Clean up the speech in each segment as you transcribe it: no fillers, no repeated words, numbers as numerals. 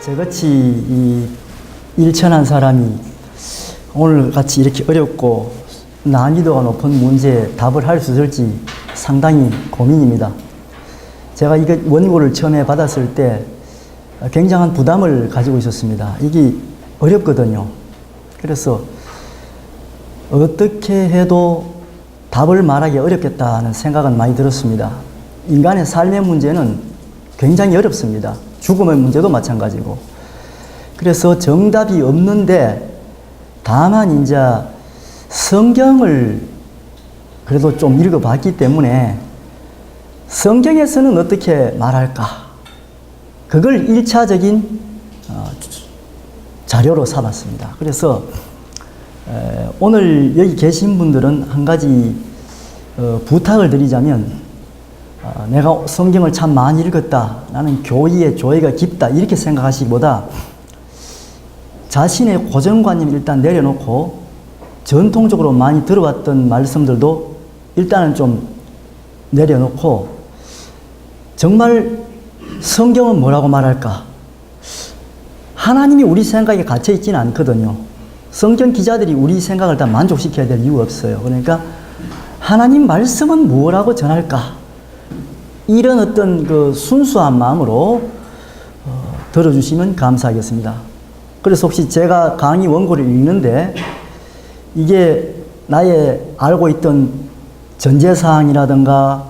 저같이 이 일천한 사람이 오늘 같이 이렇게 어렵고 난이도가 높은 문제에 답을 할 수 있을지 상당히 고민입니다. 제가 이거 원고를 처음에 받았을 때 굉장한 부담을 가지고 있었습니다. 이게 어렵거든요. 그래서 어떻게 해도 답을 말하기 어렵겠다는 생각은 많이 들었습니다. 인간의 삶의 문제는 굉장히 어렵습니다. 죽음의 문제도 마찬가지고. 그래서 정답이 없는데 다만 이제 성경을 그래도 좀 읽어봤기 때문에 성경에서는 어떻게 말할까? 그걸 1차적인 자료로 삼았습니다. 그래서 오늘 여기 계신 분들은 한 가지 부탁을 드리자면 내가 성경을 참 많이 읽었다. 나는 교리의 조예가 깊다. 이렇게 생각하시기보다 자신의 고정관념을 일단 내려놓고 전통적으로 많이 들어왔던 말씀들도 일단은 좀 내려놓고 정말 성경은 뭐라고 말할까? 하나님이 우리 생각에 갇혀 있지는 않거든요. 성경 기자들이 우리 생각을 다 만족시켜야 될 이유가 없어요. 그러니까 하나님 말씀은 뭐라고 전할까? 이런 어떤 그 순수한 마음으로 들어주시면 감사하겠습니다. 그래서 혹시 제가 강의 원고를 읽는데 이게 나의 알고 있던 전제사항이라든가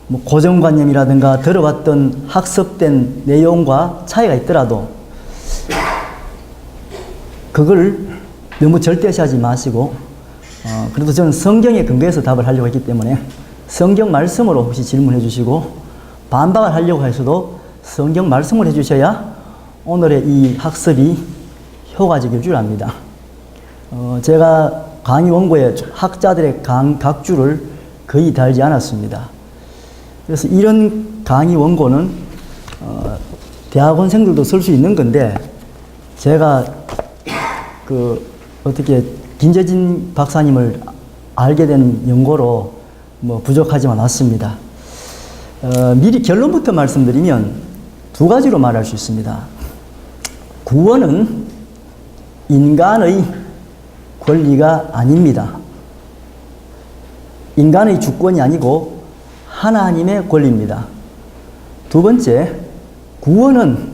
뭐 고정관념이라든가 들어왔던 학습된 내용과 차이가 있더라도 그걸 너무 절대시하지 마시고 그래도 저는 성경에 근거해서 답을 하려고 했기 때문에 성경 말씀으로 혹시 질문해 주시고 반박을 하려고 하셔도 성경 말씀을 해 주셔야 오늘의 이 학습이 효과적일 줄 압니다. 제가 강의 원고에 학자들의 각주를 거의 달지 않았습니다. 그래서 이런 강의 원고는 대학원생들도 쓸 수 있는 건데 제가 어떻게 김재진 박사님을 알게 된 연고로 뭐 부족하지만 않습니다. 미리 결론부터 말씀드리면 두 가지로 말할 수 있습니다. 구원은 인간의 권리가 아닙니다. 인간의 주권이 아니고 하나님의 권리입니다. 두 번째, 구원은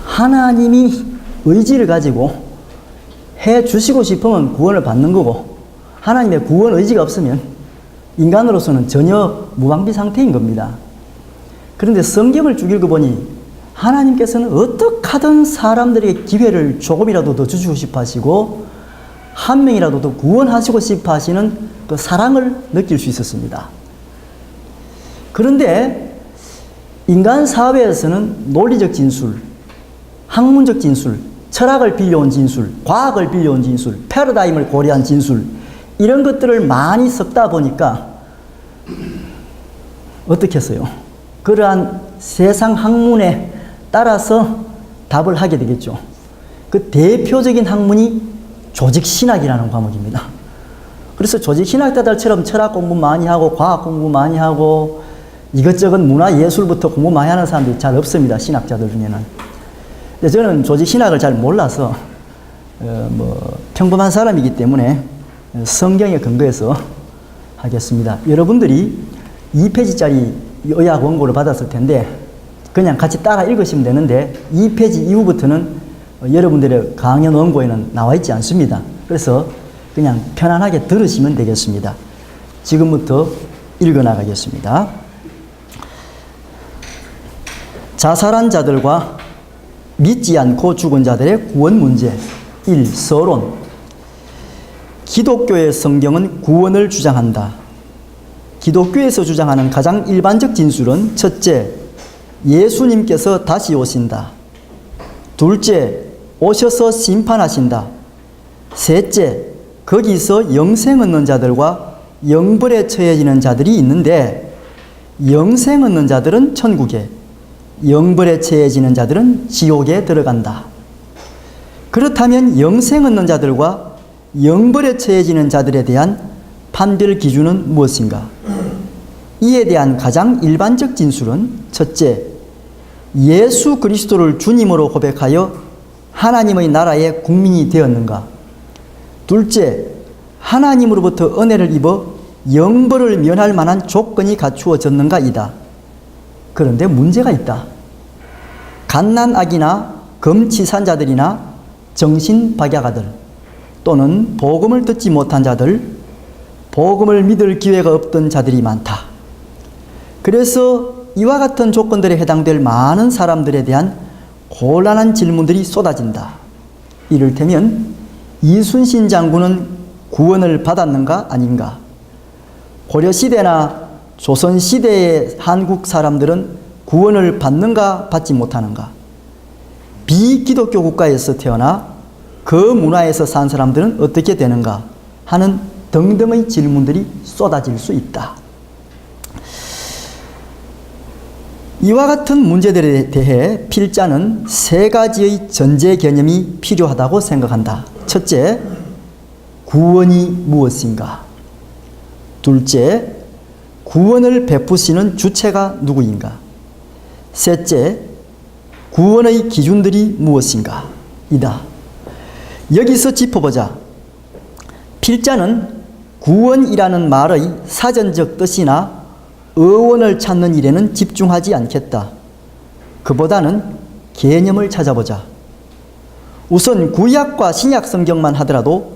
하나님이 의지를 가지고 해 주시고 싶으면 구원을 받는 거고 하나님의 구원 의지가 없으면 인간으로서는 전혀 무방비 상태인 겁니다. 그런데 성경을 쭉 읽어보니 하나님께서는 어떻게 하든 사람들에게 기회를 조금이라도 더 주시고 싶어 하시고 한 명이라도 더 구원하시고 싶어 하시는 그 사랑을 느낄 수 있었습니다. 그런데 인간 사회에서는 논리적 진술, 학문적 진술, 철학을 빌려온 진술, 과학을 빌려온 진술, 패러다임을 고려한 진술 이런 것들을 많이 섞다 보니까 어떻게 했어요? 그러한 세상 학문에 따라서 답을 하게 되겠죠. 그 대표적인 학문이 조직신학이라는 과목입니다. 그래서 조직신학자들처럼 철학 공부 많이 하고 과학 공부 많이 하고 이것저것 문화 예술부터 공부 많이 하는 사람들이 잘 없습니다. 신학자들 중에는. 근데 저는 조직신학을 잘 몰라서 평범한 사람이기 때문에 성경에 근거해서 하겠습니다. 여러분들이 2페이지짜리 의학 원고를 받았을 텐데 그냥 같이 따라 읽으시면 되는데 2페이지 이후부터는 여러분들의 강연 원고에는 나와 있지 않습니다. 그래서 그냥 편안하게 들으시면 되겠습니다. 지금부터 읽어나가겠습니다. 자살한 자들과 믿지 않고 죽은 자들의 구원 문제 1. 서론. 기독교의 성경은 구원을 주장한다. 기독교에서 주장하는 가장 일반적 진술은 첫째, 예수님께서 다시 오신다. 둘째, 오셔서 심판하신다. 셋째, 거기서 영생 얻는 자들과 영벌에 처해지는 자들이 있는데 영생 얻는 자들은 천국에, 영벌에 처해지는 자들은 지옥에 들어간다. 그렇다면 영생 얻는 자들과 영벌에 처해지는 자들에 대한 판별 기준은 무엇인가? 이에 대한 가장 일반적 진술은 첫째, 예수 그리스도를 주님으로 고백하여 하나님의 나라의 국민이 되었는가? 둘째, 하나님으로부터 은혜를 입어 영벌을 면할 만한 조건이 갖추어졌는가? 이다. 그런데 문제가 있다. 갓난아기나 금치산자들이나 정신박약아들 또는 복음을 듣지 못한 자들, 복음을 믿을 기회가 없던 자들이 많다. 그래서 이와 같은 조건들에 해당될 많은 사람들에 대한 곤란한 질문들이 쏟아진다. 이를테면 이순신 장군은 구원을 받았는가 아닌가? 고려시대나 조선시대의 한국 사람들은 구원을 받는가 받지 못하는가? 비기독교 국가에서 태어나 그 문화에서 산 사람들은 어떻게 되는가 하는 등등의 질문들이 쏟아질 수 있다. 이와 같은 문제들에 대해 필자는 세 가지의 전제 개념이 필요하다고 생각한다. 첫째, 구원이 무엇인가? 둘째, 구원을 베푸시는 주체가 누구인가? 셋째, 구원의 기준들이 무엇인가? 이다. 여기서 짚어보자. 필자는 구원이라는 말의 사전적 뜻이나 어원을 찾는 일에는 집중하지 않겠다. 그보다는 개념을 찾아보자. 우선 구약과 신약 성경만 하더라도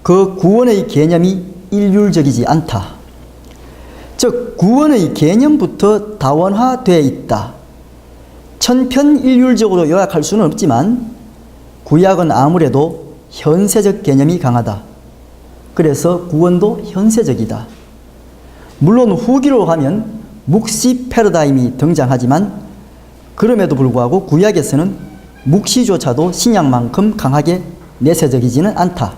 그 구원의 개념이 일률적이지 않다. 즉 구원의 개념부터 다원화되어 있다. 천편일률적으로 요약할 수는 없지만 구약은 아무래도 현세적 개념이 강하다. 그래서 구원도 현세적이다. 물론 후기로 가면 묵시 패러다임이 등장하지만 그럼에도 불구하고 구약에서는 묵시조차도 신약만큼 강하게 내세적이지는 않다.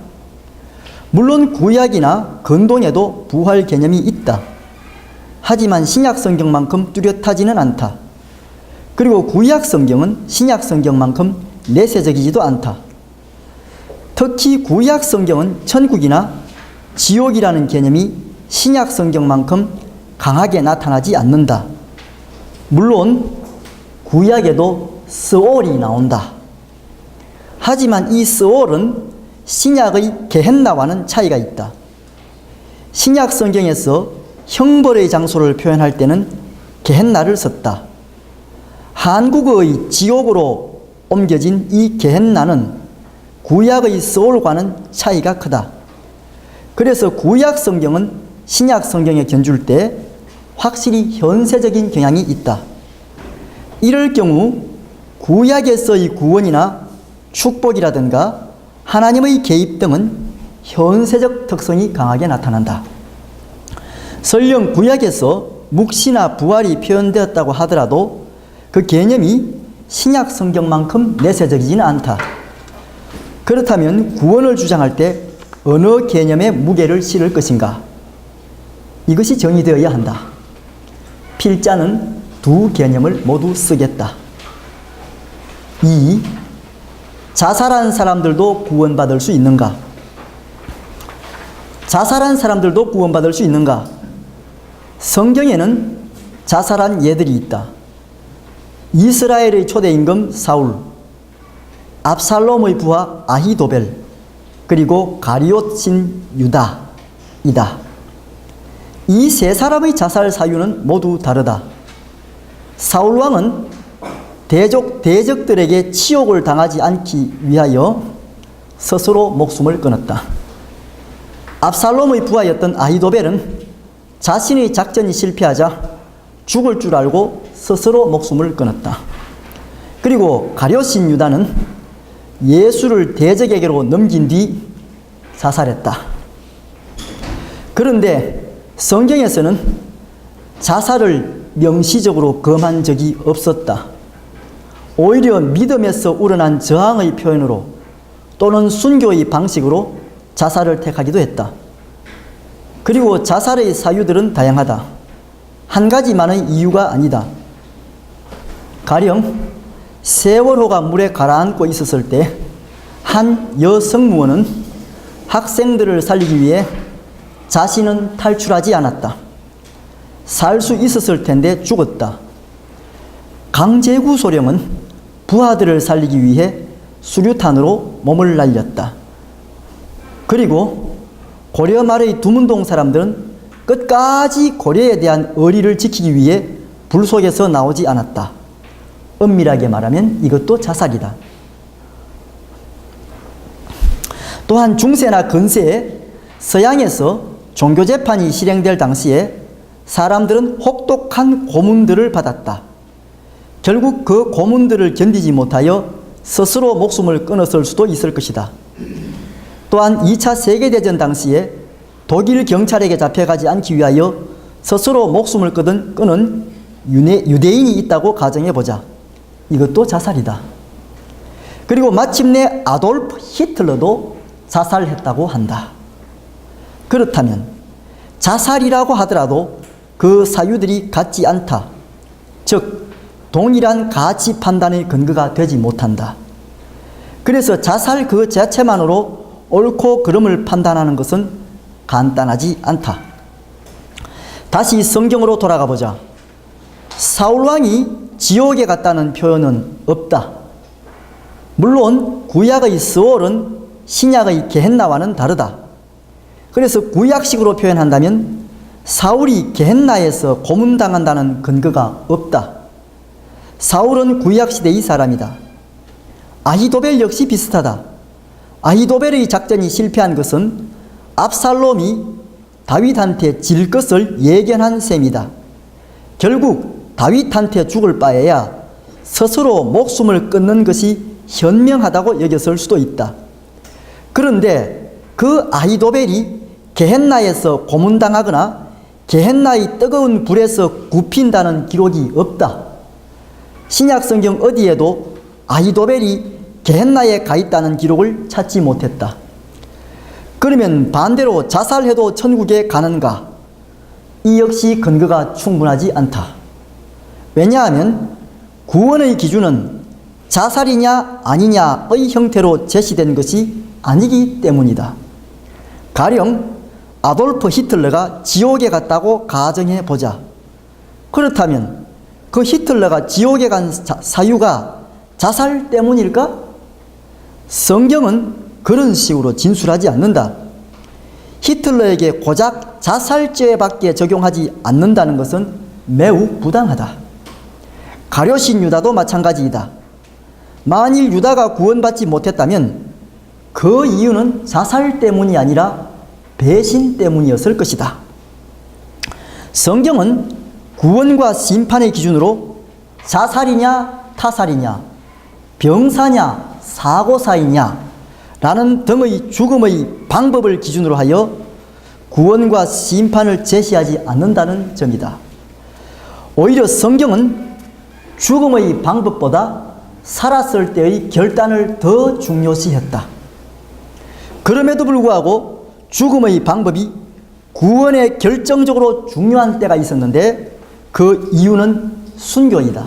물론 구약이나 근동에도 부활 개념이 있다. 하지만 신약 성경만큼 뚜렷하지는 않다. 그리고 구약 성경은 신약 성경만큼 내세적이지도 않다. 특히 구약 성경은 천국이나 지옥이라는 개념이 신약 성경만큼 강하게 나타나지 않는다. 물론 구약에도 스올이 나온다. 하지만 이 스올은 신약의 게헨나와는 차이가 있다. 신약 성경에서 형벌의 장소를 표현할 때는 게헨나를 썼다. 한국어의 지옥으로 옮겨진 이 게헨나는 구약의 스올과는 차이가 크다. 그래서 구약 성경은 신약 성경에 견줄 때 확실히 현세적인 경향이 있다. 이럴 경우 구약에서의 구원이나 축복이라든가 하나님의 개입 등은 현세적 특성이 강하게 나타난다. 설령 구약에서 묵시나 부활이 표현되었다고 하더라도 그 개념이 신약 성경만큼 내세적이지는 않다. 그렇다면 구원을 주장할 때 어느 개념에 무게를 실을 것인가? 이것이 정의되어야 한다. 필자는 두 개념을 모두 쓰겠다. 2. 자살한 사람들도 구원받을 수 있는가? 자살한 사람들도 구원받을 수 있는가? 성경에는 자살한 예들이 있다. 이스라엘의 초대 임금 사울, 압살롬의 부하 아히도벨, 그리고 가룟옷 신 유다이다. 이 세 사람의 자살 사유는 모두 다르다. 사울 왕은 대적들에게 치욕을 당하지 않기 위하여 스스로 목숨을 끊었다. 압살롬의 부하였던 아히도벨은 자신의 작전이 실패하자 죽을 줄 알고 스스로 목숨을 끊었다. 그리고 가룟옷 신 유다는 예수를 대적에게로 넘긴 뒤 자살했다. 그런데 성경에서는 자살을 명시적으로 금한 적이 없었다. 오히려 믿음에서 우러난 저항의 표현으로 또는 순교의 방식으로 자살을 택하기도 했다. 그리고 자살의 사유들은 다양하다. 한 가지만의 이유가 아니다. 가령 세월호가 물에 가라앉고 있었을 때 한 여승무원은 학생들을 살리기 위해 자신은 탈출하지 않았다. 살 수 있었을 텐데 죽었다. 강제구 소령은 부하들을 살리기 위해 수류탄으로 몸을 날렸다. 그리고 고려 말의 두문동 사람들은 끝까지 고려에 대한 의리를 지키기 위해 불 속에서 나오지 않았다. 엄밀하게 말하면 이것도 자살이다. 또한 중세나 근세에 서양에서 종교재판이 실행될 당시에 사람들은 혹독한 고문들을 받았다. 결국 그 고문들을 견디지 못하여 스스로 목숨을 끊었을 수도 있을 것이다. 또한 2차 세계대전 당시에 독일 경찰에게 잡혀가지 않기 위하여 스스로 목숨을 끊은 유대인이 있다고 가정해보자. 이것도 자살이다. 그리고 마침내 아돌프 히틀러도 자살했다고 한다. 그렇다면 자살이라고 하더라도 그 사유들이 같지 않다. 즉 동일한 가치 판단의 근거가 되지 못한다. 그래서 자살 그 자체만으로 옳고 그름을 판단하는 것은 간단하지 않다. 다시 성경으로 돌아가 보자. 사울왕이 지옥에 갔다는 표현은 없다. 물론 구약의 스월은 신약의 게헨나와는 다르다. 그래서 구약식으로 표현한다면 사울이 게헨나에서 고문당한다는 근거가 없다. 사울은 구약시대의 사람이다. 아히도벨 역시 비슷하다. 아히도벨의 작전이 실패한 것은 압살롬이 다윗한테 질 것을 예견한 셈이다. 결국 다윗한테 죽을 바에야 스스로 목숨을 끊는 것이 현명하다고 여겼을 수도 있다. 그런데 그 아히도벨이 게헨나에서 고문당하거나 게헨나의 뜨거운 불에서 굽힌다는 기록이 없다. 신약 성경 어디에도 아히도벨이 게헨나에 가 있다는 기록을 찾지 못했다. 그러면 반대로 자살해도 천국에 가는가? 이 역시 근거가 충분하지 않다. 왜냐하면 구원의 기준은 자살이냐 아니냐의 형태로 제시된 것이 아니기 때문이다. 가령 아돌프 히틀러가 지옥에 갔다고 가정해 보자. 그렇다면 그 히틀러가 지옥에 간 사유가 자살 때문일까? 성경은 그런 식으로 진술하지 않는다. 히틀러에게 고작 자살죄밖에 적용하지 않는다는 것은 매우 부당하다. 가룟신 유다도 마찬가지이다. 만일 유다가 구원받지 못했다면 그 이유는 자살 때문이 아니라 배신 때문이었을 것이다. 성경은 구원과 심판의 기준으로 자살이냐 타살이냐, 병사냐 사고사이냐 라는 등의 죽음의 방법을 기준으로 하여 구원과 심판을 제시하지 않는다는 점이다. 오히려 성경은 죽음의 방법보다 살았을 때의 결단을 더 중요시했다. 그럼에도 불구하고 죽음의 방법이 구원에 결정적으로 중요한 때가 있었는데 그 이유는 순교이다.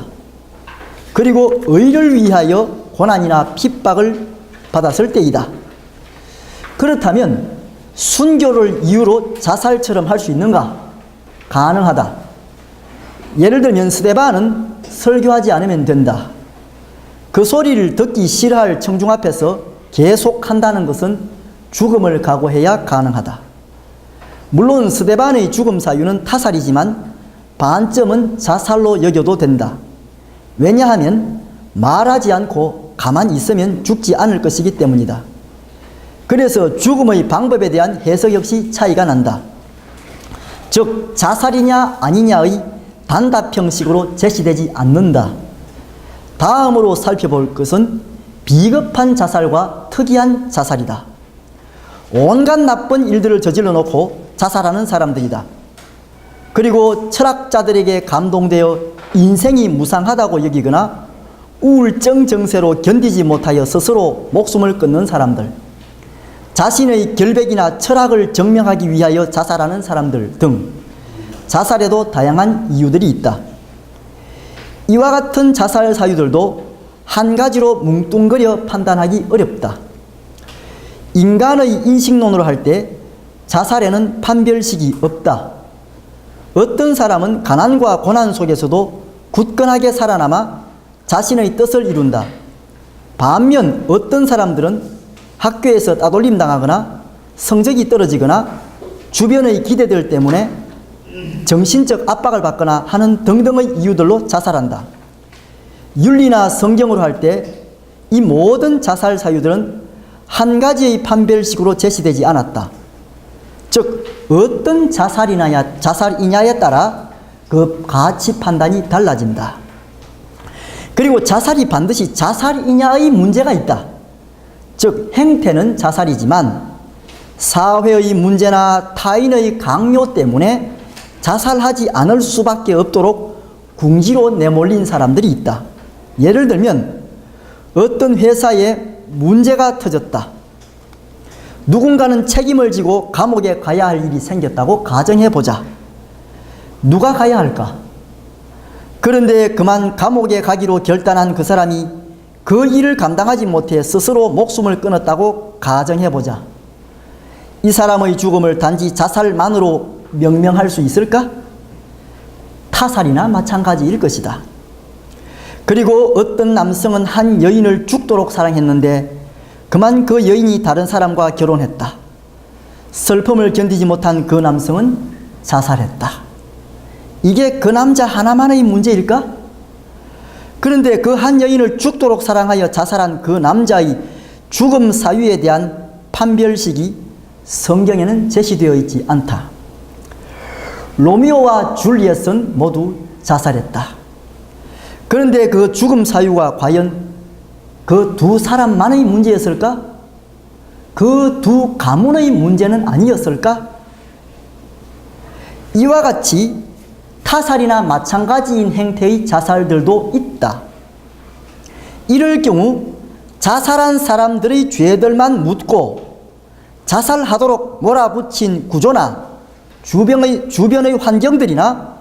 그리고 의를 위하여 고난이나 핍박을 받았을 때이다. 그렇다면 순교를 이유로 자살처럼 할 수 있는가? 가능하다. 예를 들면 스데반은 설교하지 않으면 된다. 그 소리를 듣기 싫어할 청중 앞에서 계속한다는 것은 죽음을 각오해야 가능하다. 물론 스데반의 죽음 사유는 타살이지만 반점은 자살로 여겨도 된다. 왜냐하면 말하지 않고 가만히 있으면 죽지 않을 것이기 때문이다. 그래서 죽음의 방법에 대한 해석 역시 차이가 난다. 즉 자살이냐 아니냐의 단답 형식으로 제시되지 않는다. 다음으로 살펴볼 것은 비겁한 자살과 특이한 자살이다. 온갖 나쁜 일들을 저질러 놓고 자살하는 사람들이다. 그리고 철학자들에게 감동되어 인생이 무상하다고 여기거나 우울증 증세로 견디지 못하여 스스로 목숨을 끊는 사람들, 자신의 결백이나 철학을 증명하기 위하여 자살하는 사람들 등 자살에도 다양한 이유들이 있다. 이와 같은 자살 사유들도 한 가지로 뭉뚱그려 판단하기 어렵다. 인간의 인식론으로 할 때 자살에는 판별식이 없다. 어떤 사람은 가난과 고난 속에서도 굳건하게 살아남아 자신의 뜻을 이룬다. 반면 어떤 사람들은 학교에서 따돌림 당하거나 성적이 떨어지거나 주변의 기대들 때문에 정신적 압박을 받거나 하는 등등의 이유들로 자살한다. 윤리나 성경으로 할 때 이 모든 자살 사유들은 한 가지의 판별식으로 제시되지 않았다. 즉 어떤 자살이냐에 따라 그 가치 판단이 달라진다. 그리고 자살이 반드시 자살이냐의 문제가 있다. 즉 행태는 자살이지만 사회의 문제나 타인의 강요 때문에 자살하지 않을 수밖에 없도록 궁지로 내몰린 사람들이 있다. 예를 들면 어떤 회사에 문제가 터졌다. 누군가는 책임을 지고 감옥에 가야 할 일이 생겼다고 가정해보자. 누가 가야 할까? 그런데 그만 감옥에 가기로 결단한 그 사람이 그 일을 감당하지 못해 스스로 목숨을 끊었다고 가정해보자. 이 사람의 죽음을 단지 자살만으로 명명할 수 있을까? 타살이나 마찬가지일 것이다. 그리고 어떤 남성은 한 여인을 죽도록 사랑했는데 그만 그 여인이 다른 사람과 결혼했다. 슬픔을 견디지 못한 그 남성은 자살했다. 이게 그 남자 하나만의 문제일까? 그런데 그 한 여인을 죽도록 사랑하여 자살한 그 남자의 죽음 사유에 대한 판별식이 성경에는 제시되어 있지 않다. 로미오와 줄리엣은 모두 자살했다. 그런데 그 죽음 사유가 과연 그 두 사람만의 문제였을까? 그 두 가문의 문제는 아니었을까? 이와 같이 타살이나 마찬가지인 행태의 자살들도 있다. 이럴 경우 자살한 사람들의 죄들만 묻고 자살하도록 몰아붙인 구조나 주변의 환경들이나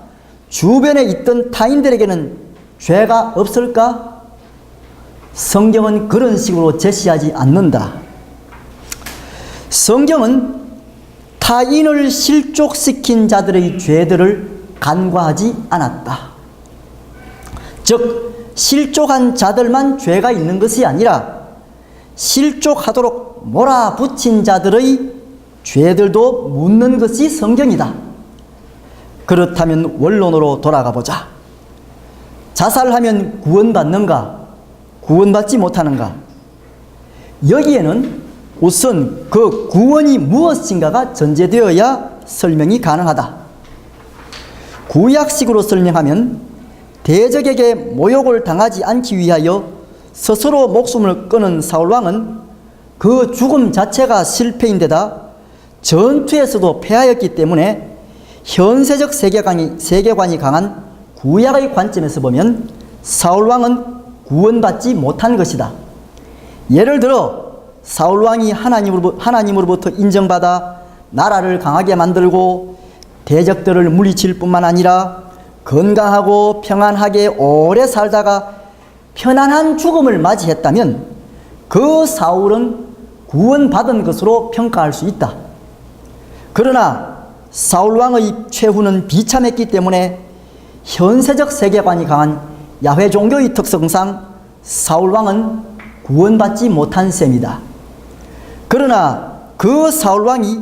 주변에 있던 타인들에게는 죄가 없을까? 성경은 그런 식으로 제시하지 않는다. 성경은 타인을 실족시킨 자들의 죄들을 간과하지 않았다. 즉 실족한 자들만 죄가 있는 것이 아니라 실족하도록 몰아붙인 자들의 죄들도 묻는 것이 성경이다. 그렇다면 원론으로 돌아가 보자. 자살하면 구원받는가? 구원받지 못하는가? 여기에는 우선 그 구원이 무엇인가가 전제되어야 설명이 가능하다. 구약식으로 설명하면 대적에게 모욕을 당하지 않기 위하여 스스로 목숨을 끊은 사울왕은 그 죽음 자체가 실패인데다 전투에서도 패하였기 때문에 현세적 세계관이 강한 구약의 관점에서 보면 사울왕은 구원받지 못한 것이다. 예를 들어 사울왕이 하나님으로부터 인정받아 나라를 강하게 만들고 대적들을 물리칠 뿐만 아니라 건강하고 평안하게 오래 살다가 편안한 죽음을 맞이했다면 그 사울은 구원받은 것으로 평가할 수 있다. 그러나 사울왕의 최후는 비참했기 때문에 현세적 세계관이 강한 야훼 종교의 특성상 사울왕은 구원받지 못한 셈이다. 그러나 그 사울왕이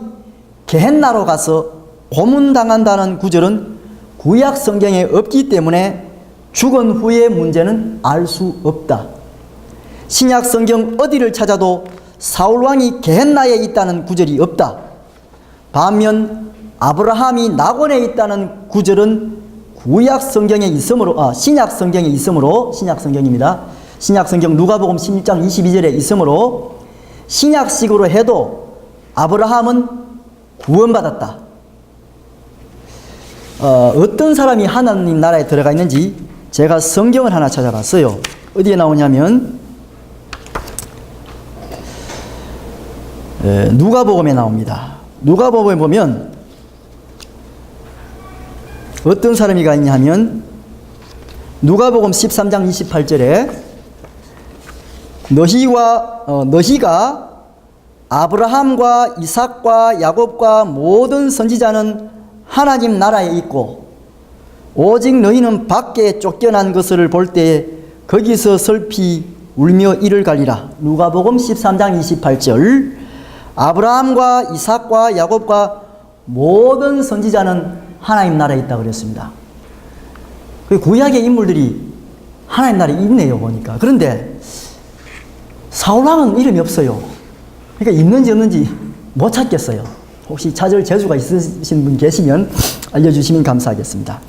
게헨나로 가서 고문당한다는 구절은 구약 성경에 없기 때문에 죽은 후의 문제는 알 수 없다. 신약 성경 어디를 찾아도 사울왕이 게헨나에 있다는 구절이 없다. 반면 아브라함이 낙원에 있다는 구절은 구약 성경에 있으므로 신약 성경에 있으므로 신약 성경입니다. 신약 성경 누가복음 16장 22절에 있으므로 신약식으로 해도 아브라함은 구원받았다. 어떤 사람이 하나님 나라에 들어가 있는지 제가 성경을 하나 찾아봤어요. 어디에 나오냐면 누가복음에 나옵니다. 누가복음에 보면 어떤 사람이 가 있냐 하면 누가복음 13장 28절에 너희가 아브라함과 이삭과 야곱과 모든 선지자는 하나님 나라에 있고 오직 너희는 밖에 쫓겨난 것을 볼 때에 거기서 슬피 울며 이를 갈리라. 누가복음 13장 28절. 아브라함과 이삭과 야곱과 모든 선지자는 하나님 나라에 있다고 그랬습니다. 그 구약의 인물들이 하나님 나라에 있네요, 보니까. 그런데 사울왕은 이름이 없어요. 그러니까 있는지 없는지 못 찾겠어요. 혹시 찾을 재주가 있으신 분 계시면 알려주시면 감사하겠습니다.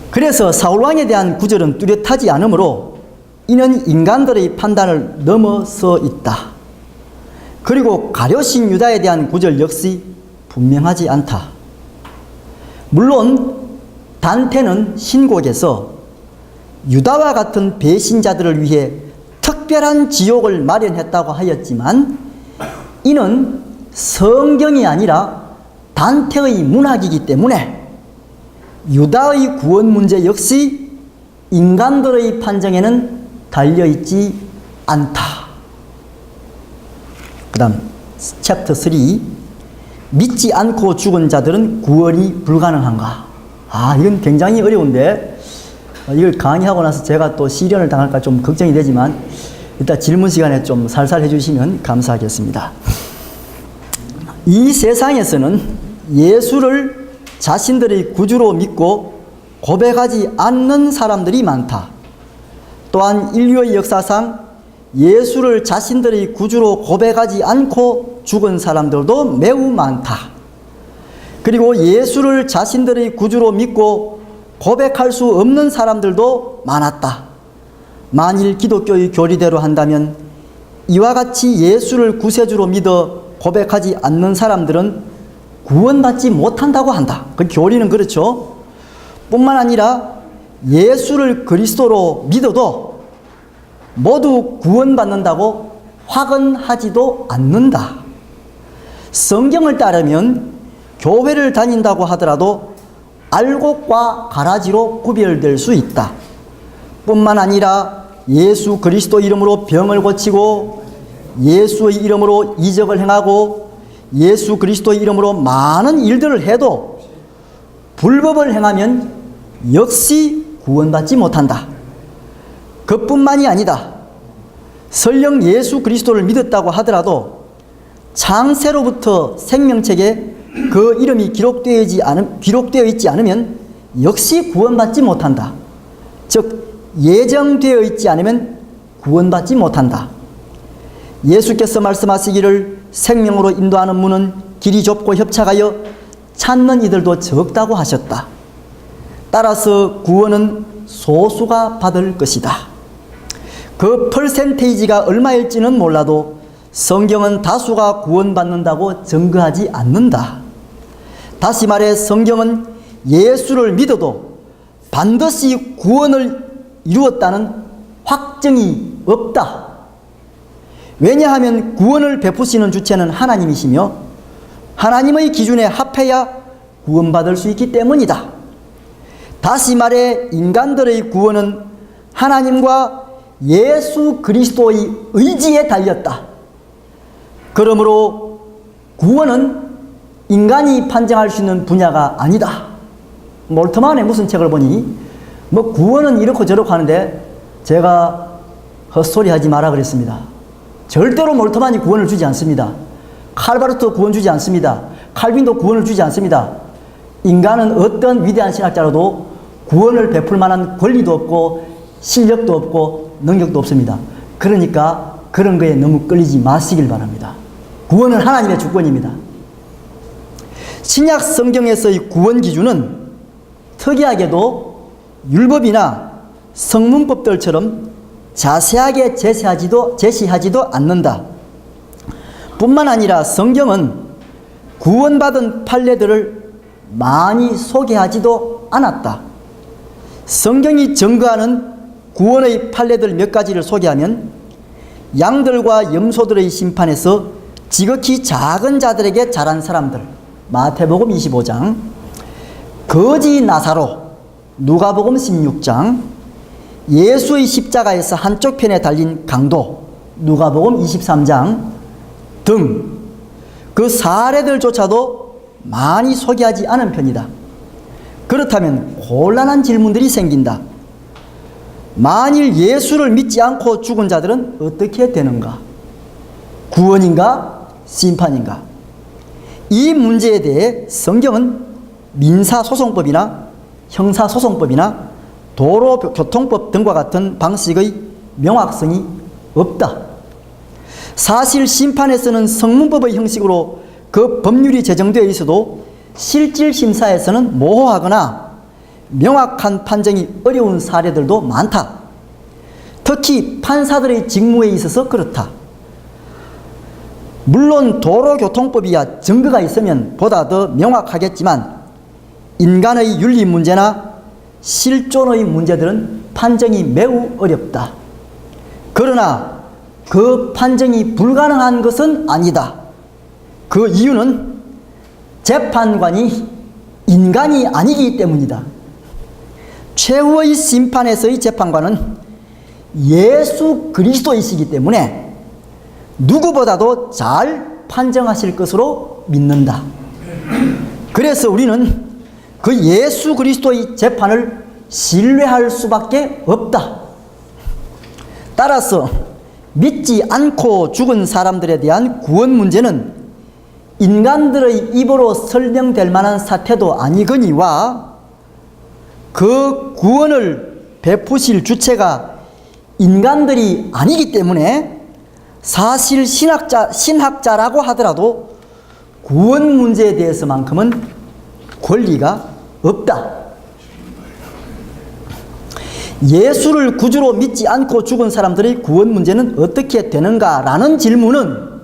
그래서 사울왕에 대한 구절은 뚜렷하지 않으므로 이는 인간들의 판단을 넘어서 있다. 그리고 가룟신 유다에 대한 구절 역시 분명하지 않다. 물론 단테는 신곡에서 유다와 같은 배신자들을 위해 특별한 지옥을 마련했다고 하였지만 이는 성경이 아니라 단테의 문학이기 때문에 유다의 구원 문제 역시 인간들의 판정에는 달려있지 않다. 그 다음 챕터 3. 믿지 않고 죽은 자들은 구원이 불가능한가? 이건 굉장히 어려운데 이걸 강의하고 나서 제가 또 시련을 당할까 좀 걱정이 되지만 일단 질문 시간에 좀 살살 해주시면 감사하겠습니다. 이 세상에서는 예수를 자신들의 구주로 믿고 고백하지 않는 사람들이 많다. 또한 인류의 역사상 예수를 자신들의 구주로 고백하지 않고 죽은 사람들도 매우 많다. 그리고 예수를 자신들의 구주로 믿고 고백할 수 없는 사람들도 많았다. 만일 기독교의 교리대로 한다면 이와 같이 예수를 구세주로 믿어 고백하지 않는 사람들은 구원받지 못한다고 한다. 그 교리는 그렇죠. 뿐만 아니라 예수를 그리스도로 믿어도 모두 구원받는다고 확언하지도 않는다. 성경을 따르면 교회를 다닌다고 하더라도 알곡과 가라지로 구별될 수 있다. 뿐만 아니라 예수 그리스도 이름으로 병을 고치고 예수의 이름으로 이적을 행하고 예수 그리스도의 이름으로 많은 일들을 해도 불법을 행하면 역시 구원받지 못한다. 그뿐만이 아니다. 설령 예수 그리스도를 믿었다고 하더라도 창세로부터 생명책에 그 이름이 기록되어 있지 않으면 역시 구원받지 못한다. 즉 예정되어 있지 않으면 구원받지 못한다. 예수께서 말씀하시기를 생명으로 인도하는 문은 길이 좁고 협착하여 찾는 이들도 적다고 하셨다. 따라서 구원은 소수가 받을 것이다. 그 퍼센테이지가 얼마일지는 몰라도 성경은 다수가 구원받는다고 증거하지 않는다. 다시 말해 성경은 예수를 믿어도 반드시 구원을 이루었다는 확증이 없다. 왜냐하면 구원을 베푸시는 주체는 하나님이시며 하나님의 기준에 합해야 구원받을 수 있기 때문이다. 다시 말해 인간들의 구원은 하나님과 예수 그리스도의 의지에 달렸다. 그러므로 구원은 인간이 판정할 수 있는 분야가 아니다. 몰트만의 무슨 책을 보니 구원은 이렇고 저렇고 하는데 제가 헛소리 하지 마라 그랬습니다. 절대로 몰트만이 구원을 주지 않습니다. 칼바르트 구원 주지 않습니다. 칼빈도 구원을 주지 않습니다. 인간은 어떤 위대한 신학자라도 구원을 베풀 만한 권리도 없고 실력도 없고 능력도 없습니다. 그러니까 그런 거에 너무 끌리지 마시길 바랍니다. 구원은 하나님의 주권입니다. 신약 성경에서의 구원 기준은 특이하게도 율법이나 성문법들처럼 자세하게 제시하지도 않는다. 뿐만 아니라 성경은 구원받은 판례들을 많이 소개하지도 않았다. 성경이 증거하는 구원의 판례들 몇 가지를 소개하면 양들과 염소들의 심판에서 지극히 작은 자들에게 잘한 사람들, 마태복음 25장, 거지 나사로, 누가복음 16장, 예수의 십자가에서 한쪽 편에 달린 강도, 누가복음 23장 등 그 사례들조차도 많이 소개하지 않은 편이다. 그렇다면 곤란한 질문들이 생긴다. 만일 예수를 믿지 않고 죽은 자들은 어떻게 되는가? 구원인가? 심판인가? 이 문제에 대해 성경은 민사소송법이나 형사소송법이나 도로교통법 등과 같은 방식의 명확성이 없다. 사실 심판에서는 성문법의 형식으로 그 법률이 제정되어 있어도 실질 심사에서는 모호하거나 명확한 판정이 어려운 사례들도 많다. 특히 판사들의 직무에 있어서 그렇다. 물론 도로교통법이야 증거가 있으면 보다 더 명확하겠지만 인간의 윤리 문제나 실존의 문제들은 판정이 매우 어렵다. 그러나 그 판정이 불가능한 것은 아니다. 그 이유는 재판관이 인간이 아니기 때문이다. 최후의 심판에서의 재판관은 예수 그리스도이시기 때문에 누구보다도 잘 판정하실 것으로 믿는다. 그래서 우리는 그 예수 그리스도의 재판을 신뢰할 수밖에 없다. 따라서 믿지 않고 죽은 사람들에 대한 구원 문제는 인간들의 입으로 설명될 만한 사태도 아니거니와 그 구원을 베푸실 주체가 인간들이 아니기 때문에 사실 신학자라고 하더라도 구원 문제에 대해서만큼은 권리가 없다. 예수를 구주로 믿지 않고 죽은 사람들의 구원 문제는 어떻게 되는가라는 질문은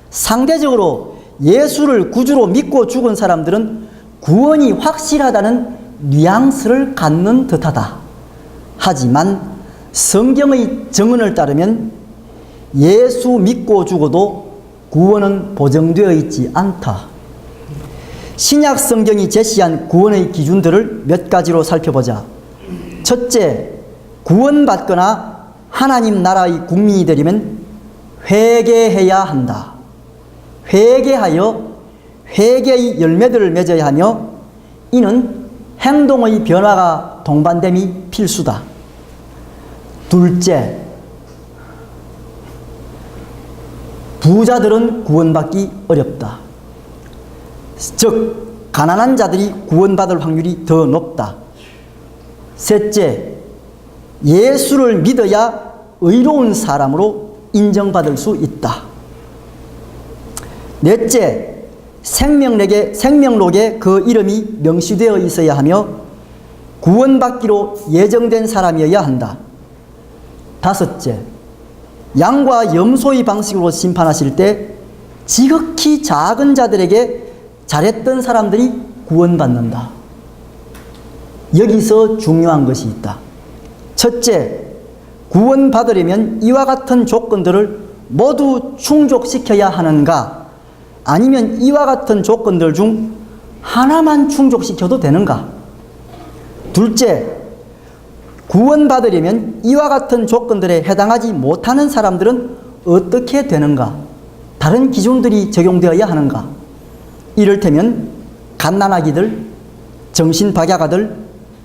상대적으로 예수를 구주로 믿고 죽은 사람들은 구원이 확실하다는 뉘앙스를 갖는 듯하다. 하지만 성경의 정언을 따르면 예수 믿고 죽어도 구원은 보정되어 있지 않다. 신약 성경이 제시한 구원의 기준들을 몇 가지로 살펴보자. 첫째, 구원받거나 하나님 나라의 국민이 되려면 회개해야 한다. 회개하여 회개의 열매들을 맺어야 하며 이는 행동의 변화가 동반됨이 필수다. 둘째, 부자들은 구원받기 어렵다. 즉 가난한 자들이 구원받을 확률이 더 높다. 셋째, 예수를 믿어야 의로운 사람으로 인정받을 수 있다. 넷째, 생명록에 그 이름이 명시되어 있어야 하며 구원받기로 예정된 사람이어야 한다. 다섯째, 양과 염소의 방식으로 심판하실 때 지극히 작은 자들에게 잘했던 사람들이 구원받는다. 여기서 중요한 것이 있다. 첫째, 구원받으려면 이와 같은 조건들을 모두 충족시켜야 하는가? 아니면 이와 같은 조건들 중 하나만 충족시켜도 되는가? 둘째, 구원받으려면 이와 같은 조건들에 해당하지 못하는 사람들은 어떻게 되는가? 다른 기준들이 적용되어야 하는가? 이를테면 갓난아기들, 정신박약아들,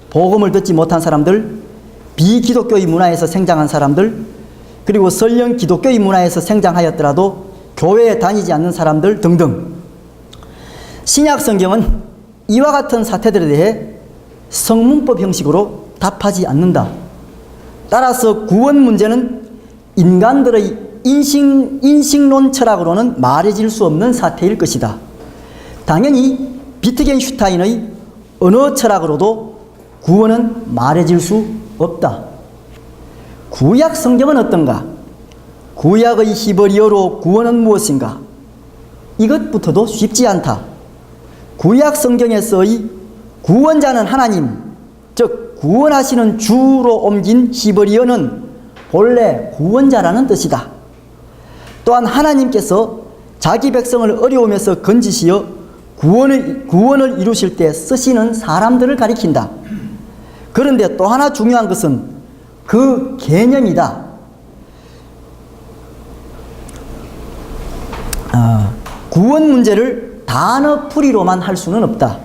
복음을 듣지 못한 사람들, 비기독교의 문화에서 생장한 사람들, 그리고 설령 기독교의 문화에서 생장하였더라도 교회에 다니지 않는 사람들 등등. 신약 성경은 이와 같은 사태들에 대해 성문법 형식으로 답하지 않는다. 따라서 구원 문제는 인간들의 인식론 철학으로는 말해질 수 없는 사태일 것이다. 당연히 비트겐슈타인의 언어 철학으로도 구원은 말해질 수 없다. 구약 성경은 어떤가? 구약의 히브리어로 구원은 무엇인가? 이것부터도 쉽지 않다. 구약 성경에서의 구원자는 하나님, 즉 구원하시는 주로 옮긴 히브리어는 본래 구원자라는 뜻이다. 또한 하나님께서 자기 백성을 어려움에서 건지시어 구원을 이루실 때 쓰시는 사람들을 가리킨다. 그런데 또 하나 중요한 것은 그 개념이다. 구원 문제를 단어풀이로만 할 수는 없다.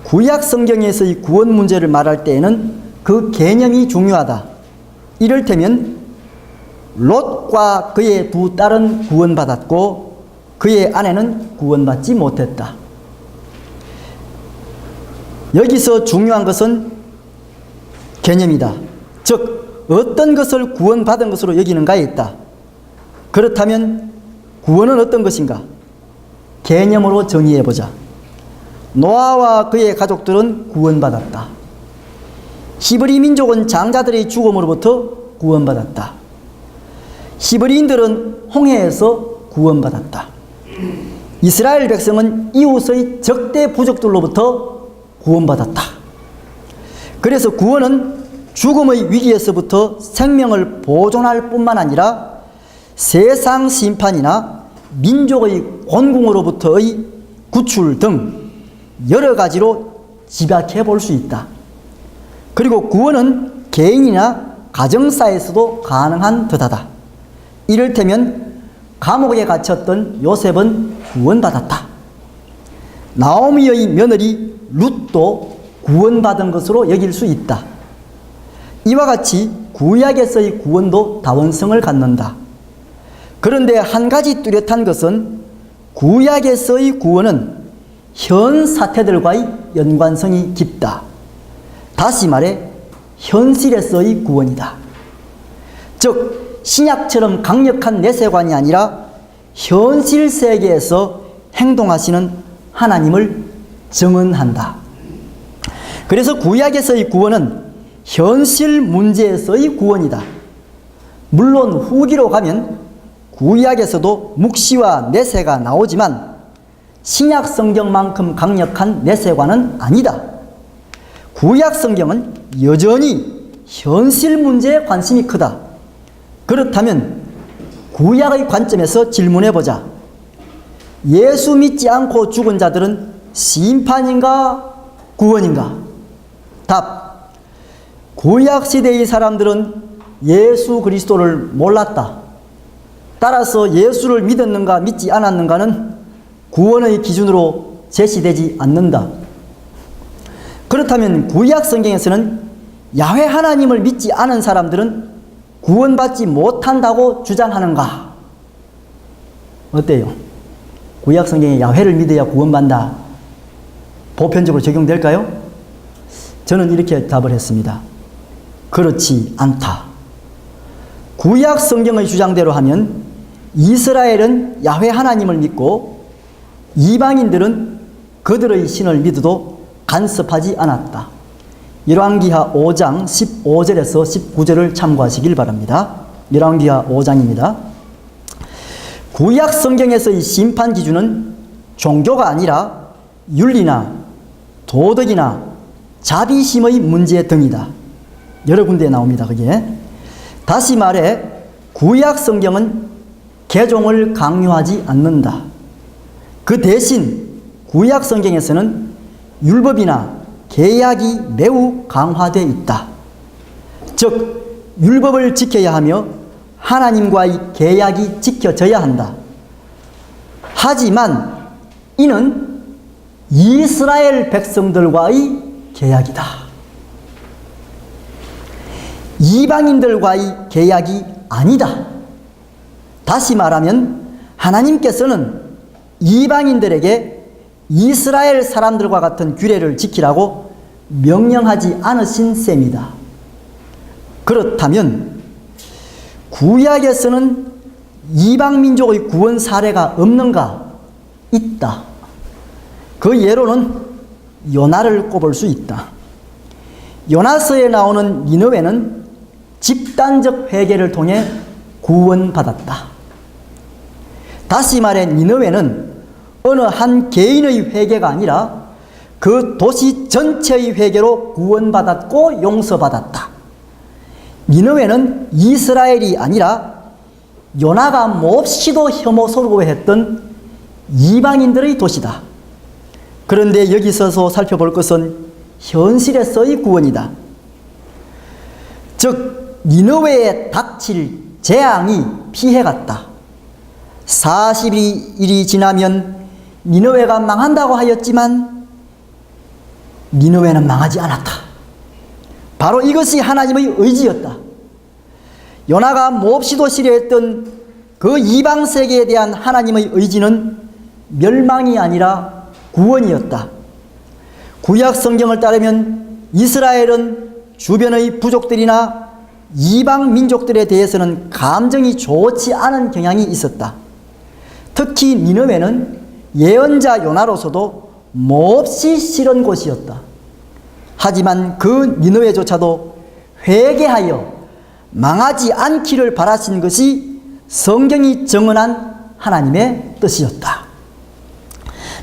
구약 성경에서의 구원 문제를 말할 때에는 그 개념이 중요하다. 이를테면 롯과 그의 두 딸은 구원받았고 그의 아내는 구원받지 못했다. 여기서 중요한 것은 개념이다. 즉 어떤 것을 구원받은 것으로 여기는가에 있다. 그렇다면 구원은 어떤 것인가? 개념으로 정의해보자. 노아와 그의 가족들은 구원받았다. 히브리 민족은 장자들의 죽음으로부터 구원받았다. 히브리인들은 홍해에서 구원받았다. 이스라엘 백성은 이웃의 적대 부족들로부터 구원받았다. 그래서 구원은 죽음의 위기에서부터 생명을 보존할 뿐만 아니라 세상 심판이나 민족의 곤궁으로부터의 구출 등 여러 가지로 집약해 볼 수 있다. 그리고 구원은 개인이나 가정사에서도 가능한 듯하다. 이를테면 감옥에 갇혔던 요셉은 구원받았다. 나오미의 며느리 룻도 구원받은 것으로 여길 수 있다. 이와 같이 구약에서의 구원도 다원성을 갖는다. 그런데 한 가지 뚜렷한 것은 구약에서의 구원은 현 사태들과의 연관성이 깊다. 다시 말해 현실에서의 구원이다. 즉 신약처럼 강력한 내세관이 아니라 현실 세계에서 행동하시는 하나님을 증언한다. 그래서 구약에서의 구원은 현실 문제에서의 구원이다. 물론 후기로 가면 구약에서도 묵시와 내세가 나오지만 신약 성경만큼 강력한 내세관은 아니다. 구약 성경은 여전히 현실 문제에 관심이 크다. 그렇다면 구약의 관점에서 질문해보자. 예수 믿지 않고 죽은 자들은 심판인가 구원인가? 답. 구약 시대의 사람들은 예수 그리스도를 몰랐다. 따라서 예수를 믿었는가 믿지 않았는가는 구원의 기준으로 제시되지 않는다. 그렇다면 구약 성경에서는 야훼 하나님을 믿지 않은 사람들은 구원받지 못한다고 주장하는가? 어때요? 구약 성경에 야훼를 믿어야 구원받는다. 보편적으로 적용될까요? 저는 이렇게 답을 했습니다. 그렇지 않다. 구약 성경의 주장대로 하면 이스라엘은 야훼 하나님을 믿고 이방인들은 그들의 신을 믿어도 간섭하지 않았다. 열왕기하 5장 15절에서 19절을 참고하시길 바랍니다. 열왕기하 5장입니다. 구약 성경에서의 심판 기준은 종교가 아니라 윤리나 도덕이나 자비심의 문제 등이다. 여러 군데에 나옵니다. 그게. 다시 말해 구약 성경은 개종을 강요하지 않는다. 그 대신 구약 성경에서는 율법이나 계약이 매우 강화되어 있다. 즉 율법을 지켜야 하며 하나님과의 계약이 지켜져야 한다. 하지만 이는 이스라엘 백성들과의 계약이다. 이방인들과의 계약이 아니다. 다시 말하면 하나님께서는 이방인들에게 이스라엘 사람들과 같은 규례를 지키라고 명령하지 않으신 셈이다. 그렇다면 구약에서는 이방민족의 구원 사례가 없는가? 있다. 그 예로는 요나를 꼽을 수 있다. 요나서에 나오는 니느웨는 집단적 회개를 통해 구원받았다. 다시 말해 니느웨는 어느 한 개인의 회개가 아니라 그 도시 전체의 회개로 구원받았고 용서받았다. 니느웨는 이스라엘이 아니라 요나가 몹시도 혐오스러워했던 이방인들의 도시다. 그런데 여기서 살펴볼 것은 현실에서의 구원이다. 즉 니느웨에 닥칠 재앙이 피해갔다. 40일이 지나면 니느웨가 망한다고 하였지만 니느웨는 망하지 않았다. 바로 이것이 하나님의 의지였다. 요나가 몹시도 싫어했던 그 이방 세계에 대한 하나님의 의지는 멸망이 아니라 구원이었다. 구약 성경을 따르면 이스라엘은 주변의 부족들이나 이방 민족들에 대해서는 감정이 좋지 않은 경향이 있었다. 특히 니느웨는 예언자 요나로서도 몹시 싫은 곳이었다. 하지만 그 니느웨조차도 회개하여 망하지 않기를 바라신 것이 성경이 정언한 하나님의 뜻이었다.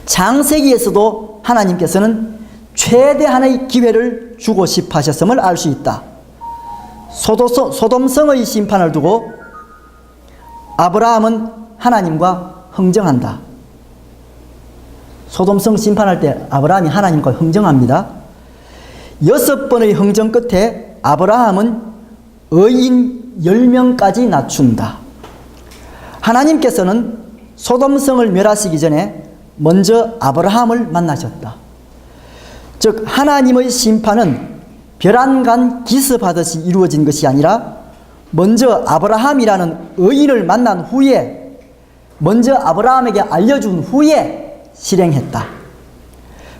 창세기에서도 하나님께서는 최대한의 기회를 주고 싶어 하셨음을 알 수 있다. 소돔성의 심판을 두고 아브라함은 하나님과 흥정한다. 소돔성 심판할 때 아브라함이 하나님과 흥정합니다. 6번의 흥정 끝에 아브라함은 의인 10명까지 낮춘다. 하나님께서는 소돔성을 멸하시기 전에 먼저 아브라함을 만나셨다. 즉 하나님의 심판은 벼랑간 기습하듯이 이루어진 것이 아니라 먼저 아브라함이라는 의인을 만난 후에, 먼저 아브라함에게 알려준 후에 실행했다.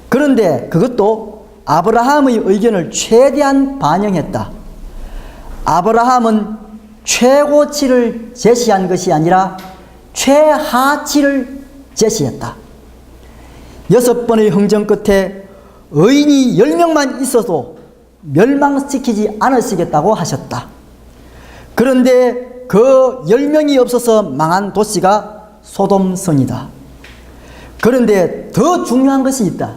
그런데 그것도 아브라함의 의견을 최대한 반영했다. 아브라함은 최고치를 제시한 것이 아니라 최하치를 제시했다. 6번의 흥정 끝에 의인이 10명만 있어도 멸망시키지 않으시겠다고 하셨다. 그런데 그 10명이 없어서 망한 도시가 소돔성이다. 그런데 더 중요한 것이 있다.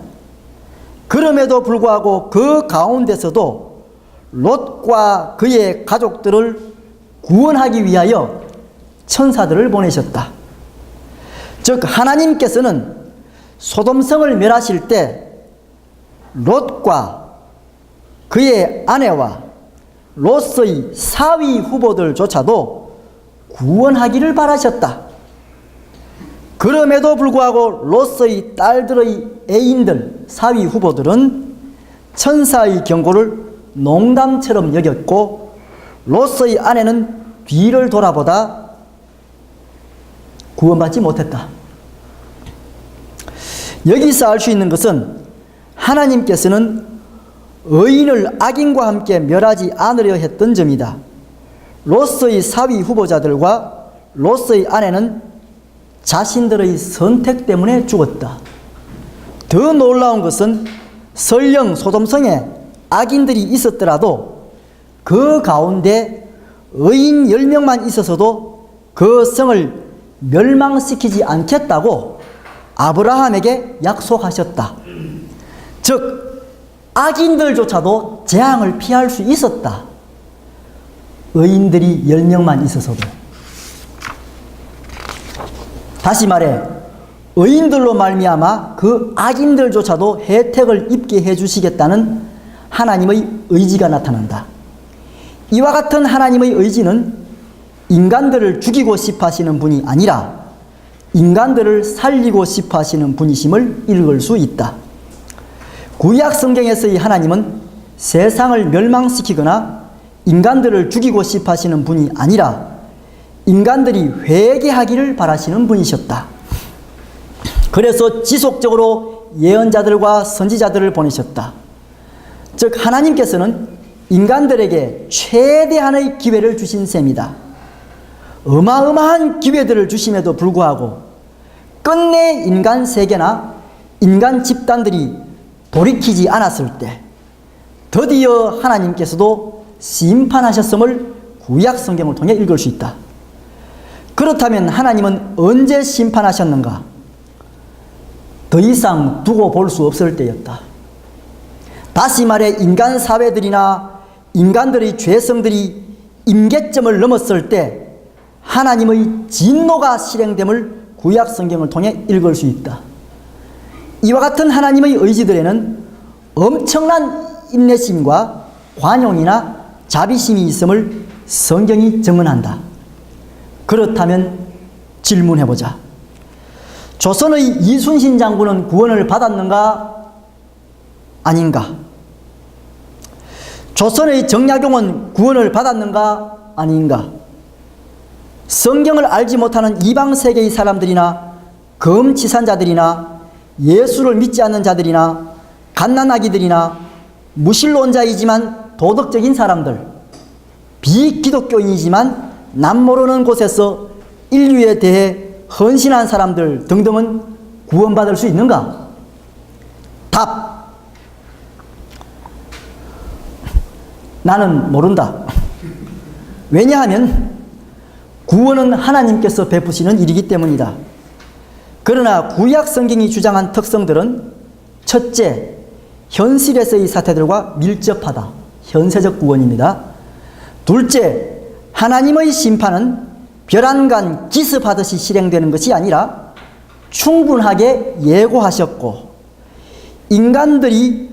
그럼에도 불구하고 그 가운데서도 롯과 그의 가족들을 구원하기 위하여 천사들을 보내셨다. 즉 하나님께서는 소돔성을 멸하실 때 롯과 그의 아내와 롯의 사위 후보들조차도 구원하기를 바라셨다. 그럼에도 불구하고 롯의 딸들의 애인들, 사위 후보들은 천사의 경고를 농담처럼 여겼고 롯의 아내는 뒤를 돌아보다 구원받지 못했다. 여기서 알 수 있는 것은 하나님께서는 의인을 악인과 함께 멸하지 않으려 했던 점이다. 롯의 사위 후보자들과 롯의 아내는 자신들의 선택 때문에 죽었다. 더 놀라운 것은 설령 소돔성에 악인들이 있었더라도 그 가운데 의인 10명만 있어서도 그 성을 멸망시키지 않겠다고 아브라함에게 약속하셨다. 즉 악인들조차도 재앙을 피할 수 있었다. 의인들이 10명만 있어서도. 다시 말해 의인들로 말미암아 그 악인들조차도 혜택을 입게 해주시겠다는 하나님의 의지가 나타난다. 이와 같은 하나님의 의지는 인간들을 죽이고 싶어 하시는 분이 아니라 인간들을 살리고 싶어 하시는 분이심을 읽을 수 있다. 구약 성경에서의 하나님은 세상을 멸망시키거나 인간들을 죽이고 싶어 하시는 분이 아니라 인간들이 회개하기를 바라시는 분이셨다. 그래서 지속적으로 예언자들과 선지자들을 보내셨다. 즉 하나님께서는 인간들에게 최대한의 기회를 주신 셈이다. 어마어마한 기회들을 주심에도 불구하고 끝내 인간 세계나 인간 집단들이 돌이키지 않았을 때 드디어 하나님께서도 심판하셨음을 구약 성경을 통해 읽을 수 있다. 그렇다면 하나님은 언제 심판하셨는가? 더 이상 두고 볼 수 없을 때였다. 다시 말해 인간 사회들이나 인간들의 죄성들이 임계점을 넘었을 때 하나님의 진노가 실행됨을 구약 성경을 통해 읽을 수 있다. 이와 같은 하나님의 의지들에는 엄청난 인내심과 관용이나 자비심이 있음을 성경이 증언한다. 그렇다면 질문해보자. 조선의 이순신 장군은 구원을 받았는가? 아닌가? 조선의 정약용은 구원을 받았는가? 아닌가? 성경을 알지 못하는 이방 세계의 사람들이나 검치산자들이나 예수를 믿지 않는 자들이나 갓난아기들이나 무신론자이지만 도덕적인 사람들, 비기독교인이지만 남모르는 곳에서 인류에 대해 헌신한 사람들 등등은 구원받을 수 있는가? 답. 나는 모른다. 왜냐하면 구원은 하나님께서 베푸시는 일이기 때문이다. 그러나 구약 성경이 주장한 특성들은 첫째, 현실에서의 사태들과 밀접하다. 현세적 구원입니다. 둘째, 하나님의 심판은 벼랑간 기습하듯이 실행되는 것이 아니라 충분하게 예고하셨고 인간들이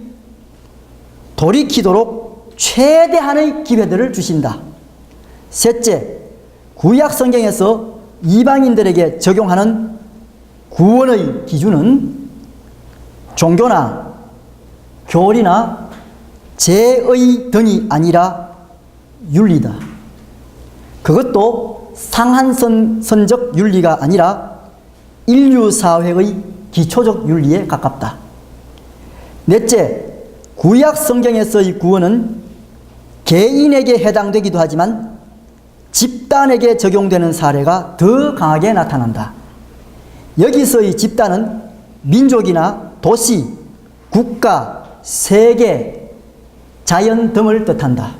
돌이키도록 최대한의 기회들을 주신다. 셋째, 구약 성경에서 이방인들에게 적용하는 구원의 기준은 종교나 교리나 제의 등이 아니라 윤리다. 그것도 상한선적 윤리가 아니라 인류사회의 기초적 윤리에 가깝다. 넷째, 구약 성경에서의 구원은 개인에게 해당되기도 하지만 집단에게 적용되는 사례가 더 강하게 나타난다. 여기서의 집단은 민족이나 도시, 국가, 세계, 자연 등을 뜻한다.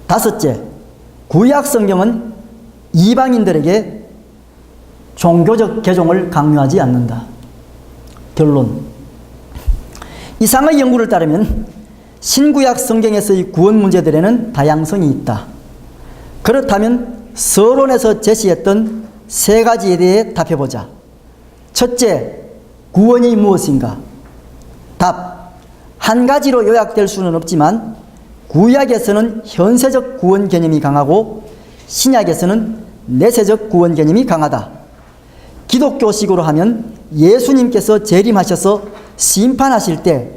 다섯째, 구약 성경은 이방인들에게 종교적 개종을 강요하지 않는다. 결론. 이상의 연구를 따르면 신구약 성경에서의 구원 문제들에는 다양성이 있다. 그렇다면 서론에서 제시했던 세 가지에 대해 답해보자. 첫째, 구원이 무엇인가? 답. 한 가지로 요약될 수는 없지만 구약에서는 현세적 구원 개념이 강하고 신약에서는 내세적 구원 개념이 강하다. 기독교식으로 하면 예수님께서 재림하셔서 심판하실 때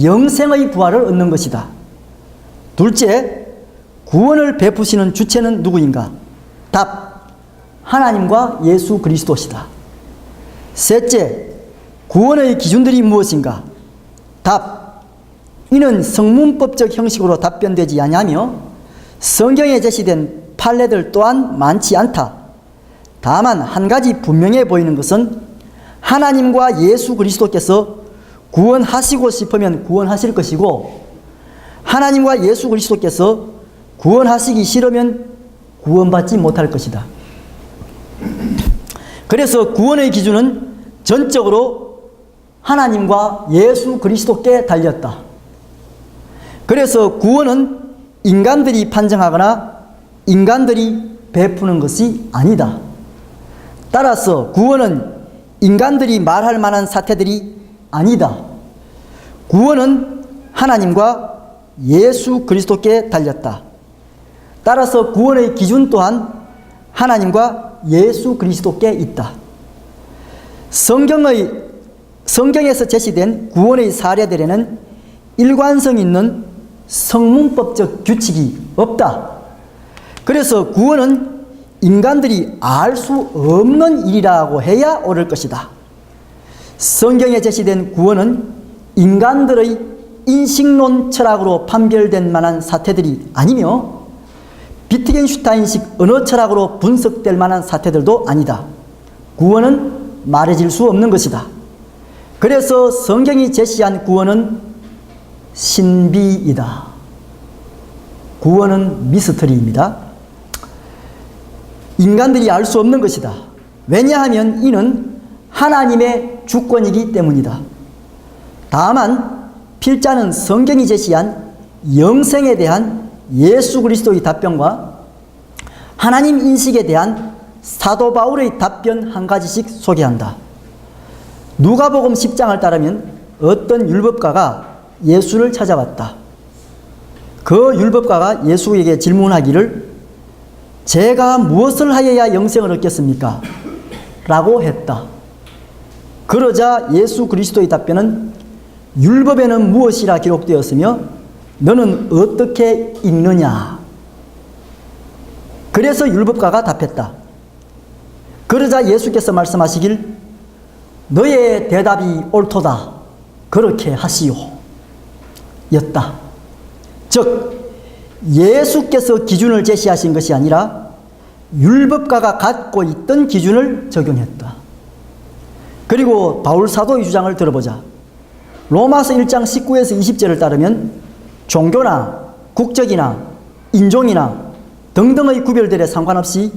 영생의 부활을 얻는 것이다. 둘째, 구원을 베푸시는 주체는 누구인가? 답. 하나님과 예수 그리스도시다. 셋째, 구원의 기준들이 무엇인가? 답. 이는 성문법적 형식으로 답변되지 아니하며 성경에 제시된 판례들 또한 많지 않다. 다만 한 가지 분명해 보이는 것은 하나님과 예수 그리스도께서 구원하시고 싶으면 구원하실 것이고 하나님과 예수 그리스도께서 구원하시기 싫으면 구원받지 못할 것이다. 그래서 구원의 기준은 전적으로 하나님과 예수 그리스도께 달렸다. 그래서 구원은 인간들이 판정하거나 인간들이 베푸는 것이 아니다. 따라서 구원은 인간들이 말할 만한 사태들이 아니다. 구원은 하나님과 예수 그리스도께 달렸다. 따라서 구원의 기준 또한 하나님과 예수 그리스도께 있다. 성경에서 제시된 구원의 사례들에는 일관성 있는 성문법적 규칙이 없다. 그래서 구원은 인간들이 알 수 없는 일이라고 해야 옳을 것이다. 성경에 제시된 구원은 인간들의 인식론 철학으로 판별된 만한 사태들이 아니며 비트겐슈타인식 언어 철학으로 분석될 만한 사태들도 아니다. 구원은 말해질 수 없는 것이다. 그래서 성경이 제시한 구원은 신비이다. 구원은 미스터리입니다. 인간들이 알 수 없는 것이다. 왜냐하면 이는 하나님의 주권이기 때문이다. 다만 필자는 성경이 제시한 영생에 대한 예수 그리스도의 답변과 하나님 인식에 대한 사도 바울의 답변 한 가지씩 소개한다. 누가복음 10장을 따르면 어떤 율법가가 예수를 찾아왔다. 그 율법가가 예수에게 질문하기를 제가 무엇을 하여야 영생을 얻겠습니까? 라고 했다. 그러자 예수 그리스도의 답변은 율법에는 무엇이라 기록되었으며 너는 어떻게 읽느냐? 그래서 율법가가 답했다. 그러자 예수께서 말씀하시길 너의 대답이 옳도다. 그렇게 하시오. 였다. 즉 예수께서 기준을 제시하신 것이 아니라 율법가가 갖고 있던 기준을 적용했다. 그리고 바울 사도의 주장을 들어보자. 로마서 1장 19에서 20절을 따르면 종교나 국적이나 인종이나 등등의 구별들에 상관없이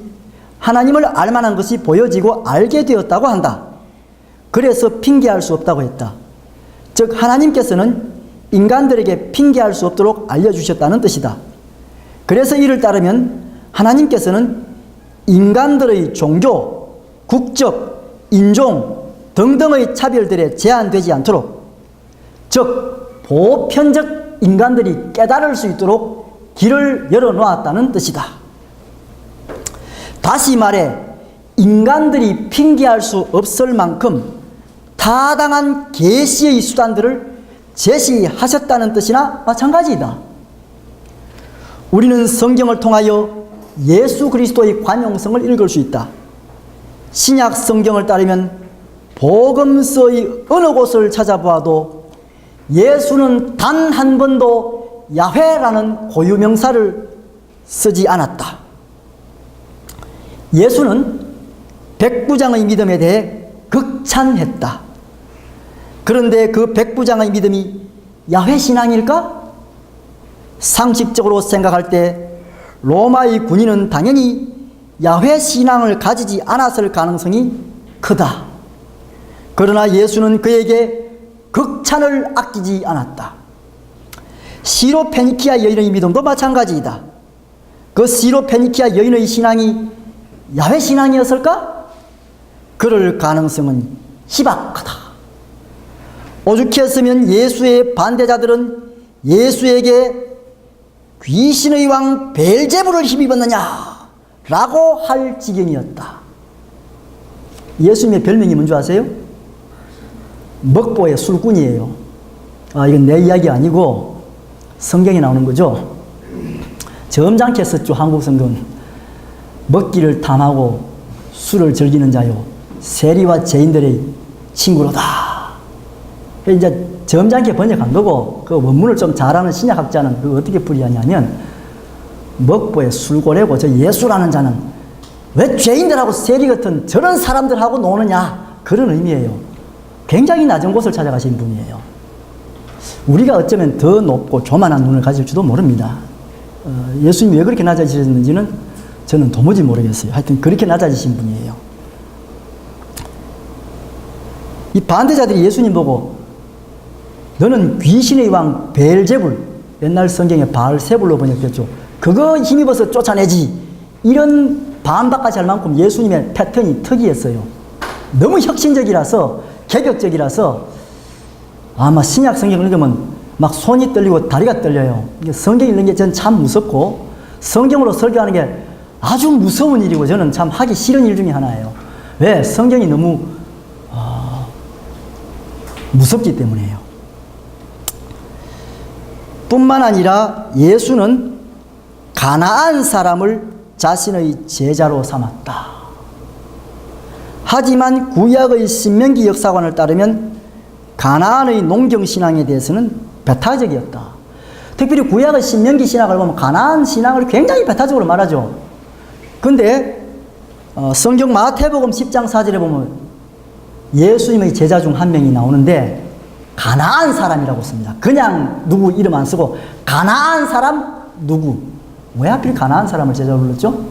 하나님을 알만한 것이 보여지고 알게 되었다고 한다. 그래서 핑계할 수 없다고 했다. 즉 하나님께서는 인간들에게 핑계할 수 없도록 알려주셨다는 뜻이다. 그래서 이를 따르면 하나님께서는 인간들의 종교, 국적, 인종 등등의 차별들에 제한되지 않도록, 즉 보편적 인간들이 깨달을 수 있도록 길을 열어놓았다는 뜻이다. 다시 말해 인간들이 핑계할 수 없을 만큼 타당한 계시의 수단들을 제시하셨다는 뜻이나 마찬가지이다. 우리는 성경을 통하여 예수 그리스도의 관용성을 읽을 수 있다. 신약 성경을 따르면 복음서의 어느 곳을 찾아보아도 예수는 단 한 번도 야훼라는 고유명사를 쓰지 않았다. 예수는 백부장의 믿음에 대해 극찬했다. 그런데 그 백부장의 믿음이 야훼 신앙일까? 상식적으로 생각할 때 로마의 군인은 당연히 야훼 신앙을 가지지 않았을 가능성이 크다. 그러나 예수는 그에게 극찬을 아끼지 않았다. 시로페니키아 여인의 믿음도 마찬가지이다. 그 시로페니키아 여인의 신앙이 야훼 신앙이었을까? 그럴 가능성은 희박하다. 오죽했으면 예수의 반대자들은 예수에게 귀신의 왕 벨제불을 힘입었느냐 라고 할 지경이었다. 예수님의 별명이 뭔지 아세요? 먹보의 술꾼이에요. 이건 내 이야기 아니고 성경에 나오는 거죠. 점잖게 썼죠. 한국 성경. 먹기를 탐하고 술을 즐기는 자요 세리와 죄인들의 친구로다. 이제 점잖게 번역한 거고, 그 원문을 좀 잘 아는 신약학자는 그거 어떻게 풀이하냐면, 먹보의 술고래고 저 예수라는 자는 왜 죄인들하고 세리 같은 저런 사람들하고 노느냐, 그런 의미예요. 굉장히 낮은 곳을 찾아가신 분이에요. 우리가 어쩌면 더 높고 조만한 눈을 가질지도 모릅니다. 예수님이 왜 그렇게 낮아지셨는지는 저는 도무지 모르겠어요. 하여튼 그렇게 낮아지신 분이에요. 이 반대자들이 예수님 보고 너는 귀신의 왕 벨제불, 옛날 성경에 바알세불로 번역됐죠. 그거 힘입어서 쫓아내지. 이런 반박까지 할 만큼 예수님의 패턴이 특이했어요. 너무 혁신적이라서, 개벽적이라서 아마 신약 성경을 읽으면 막 손이 떨리고 다리가 떨려요. 성경 읽는 게 저는 참 무섭고 성경으로 설교하는 게 아주 무서운 일이고 저는 참 하기 싫은 일 중에 하나예요. 왜? 성경이 너무 무섭기 때문이에요. 뿐만 아니라 예수는 가나안 사람을 자신의 제자로 삼았다. 하지만 구약의 신명기 역사관을 따르면 가나안의 농경신앙에 대해서는 배타적이었다. 특별히 구약의 신명기 신학을 보면 가나안 신앙을 굉장히 배타적으로 말하죠. 근데 성경 마태복음 10장 4절에 보면 예수님의 제자 중 한 명이 나오는데 가나안 사람이라고 씁니다. 그냥 누구 이름 안 쓰고 가나안 사람 누구. 왜 하필 가나안 사람을 제자로 불렀죠?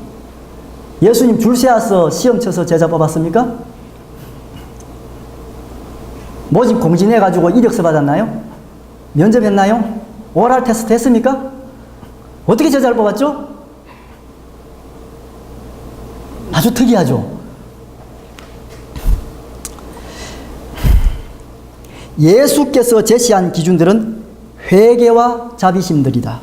예수님 줄 세워서 시험 쳐서 제자 뽑았습니까? 모집 공진해가지고 이력서 받았나요? 면접했나요? 오랄 테스트 했습니까? 어떻게 제자를 뽑았죠? 아주 특이하죠. 예수께서 제시한 기준들은 회개와 자비심들이다.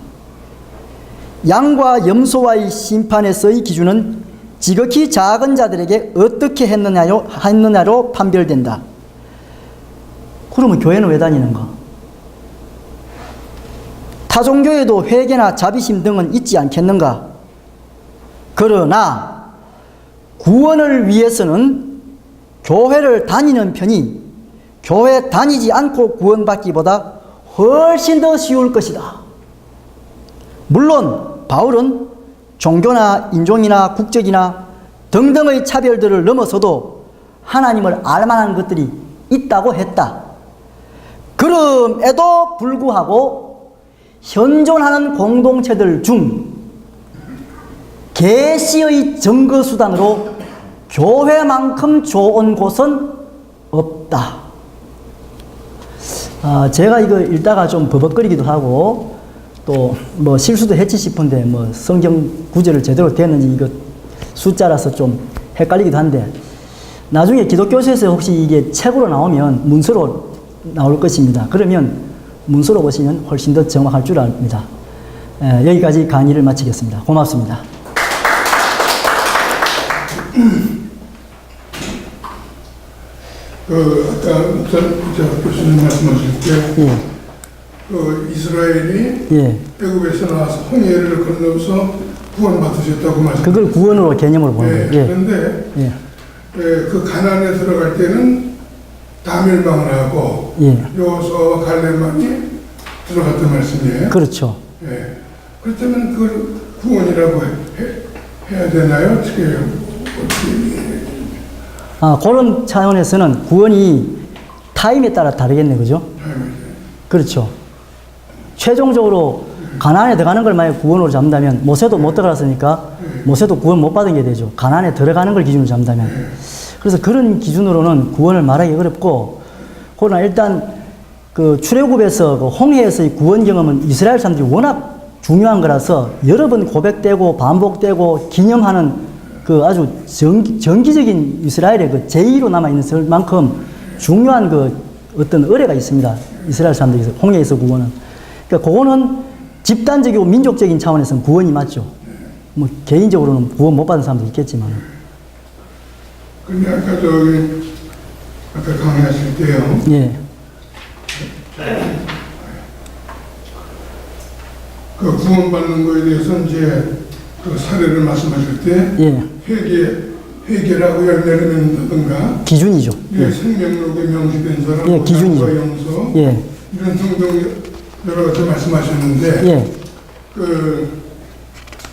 양과 염소와의 심판에서의 기준은 지극히 작은 자들에게 어떻게 했느냐로 판별된다. 그러면 교회는 왜 다니는가? 타 종교에도 회개나 자비심 등은 있지 않겠는가? 그러나 구원을 위해서는 교회를 다니는 편이 교회 다니지 않고 구원받기보다 훨씬 더 쉬울 것이다. 물론 바울은 종교나 인종이나 국적이나 등등의 차별들을 넘어서도 하나님을 알만한 것들이 있다고 했다. 그럼에도 불구하고 현존하는 공동체들 중 계시의 증거수단으로 교회만큼 좋은 곳은 없다. 제가 이거 읽다가 좀 버벅거리기도 하고 또 뭐 실수도 했지 싶은데 뭐 성경 구절을 제대로 됐는지 이거 숫자라서 좀 헷갈리기도 한데 나중에 기독교서에서 혹시 이게 책으로 나오면 문서로 나올 것입니다. 그러면 문서로 보시면 훨씬 더 정확할 줄 압니다. 여기까지 강의를 마치겠습니다. 고맙습니다. 아까 교수님 말씀하실 때, 이스라엘이 애굽에서 나와서 홍해를 건너서 구원받으셨다고 말씀. 그걸 구원으로 개념으로 보는 거예요. 그런데 그 가나안에 들어갈 때는 다 멸망을 하고 여호수아와 갈렙만이 들어갔단 말씀이에요. 그렇죠. 그렇다면 그걸 구원이라고 해야 되나요? 어떻게 해요? 그런 차원에서는 구원이 타임에 따라 다르겠네, 그죠? 그렇죠. 최종적으로 가나안에 들어가는 걸 만약 구원으로 잡는다면 모세도 못 들어갔으니까 모세도 구원 못 받은 게 되죠. 가나안에 들어가는 걸 기준으로 잡는다면. 그래서 그런 기준으로는 구원을 말하기 어렵고, 그러나 일단 그 출애굽에서 그 홍해에서의 구원 경험은 이스라엘 사람들이 워낙 중요한 거라서 여러 번 고백되고 반복되고 기념하는 그 아주 정기적인 이스라엘의 그 제2로 남아있는 만큼 중요한 그 어떤 의례가 있습니다. 이스라엘 사람들에서 홍해에서 구원은. 그러니까 그거는 집단적이고 민족적인 차원에서는 구원이 맞죠. 뭐 개인적으로는 구원 못 받은 사람도 있겠지만. 근데 아까 강의하실 때요. 그 구원받는 거에 대해서 이제 그 사례를 말씀하실 때 회개라고 열매를 맺는다든가 기준이죠. 생명록에 명시된 사람, 기준이죠. 영서 이런 등등 여러 가지 말씀하셨는데 그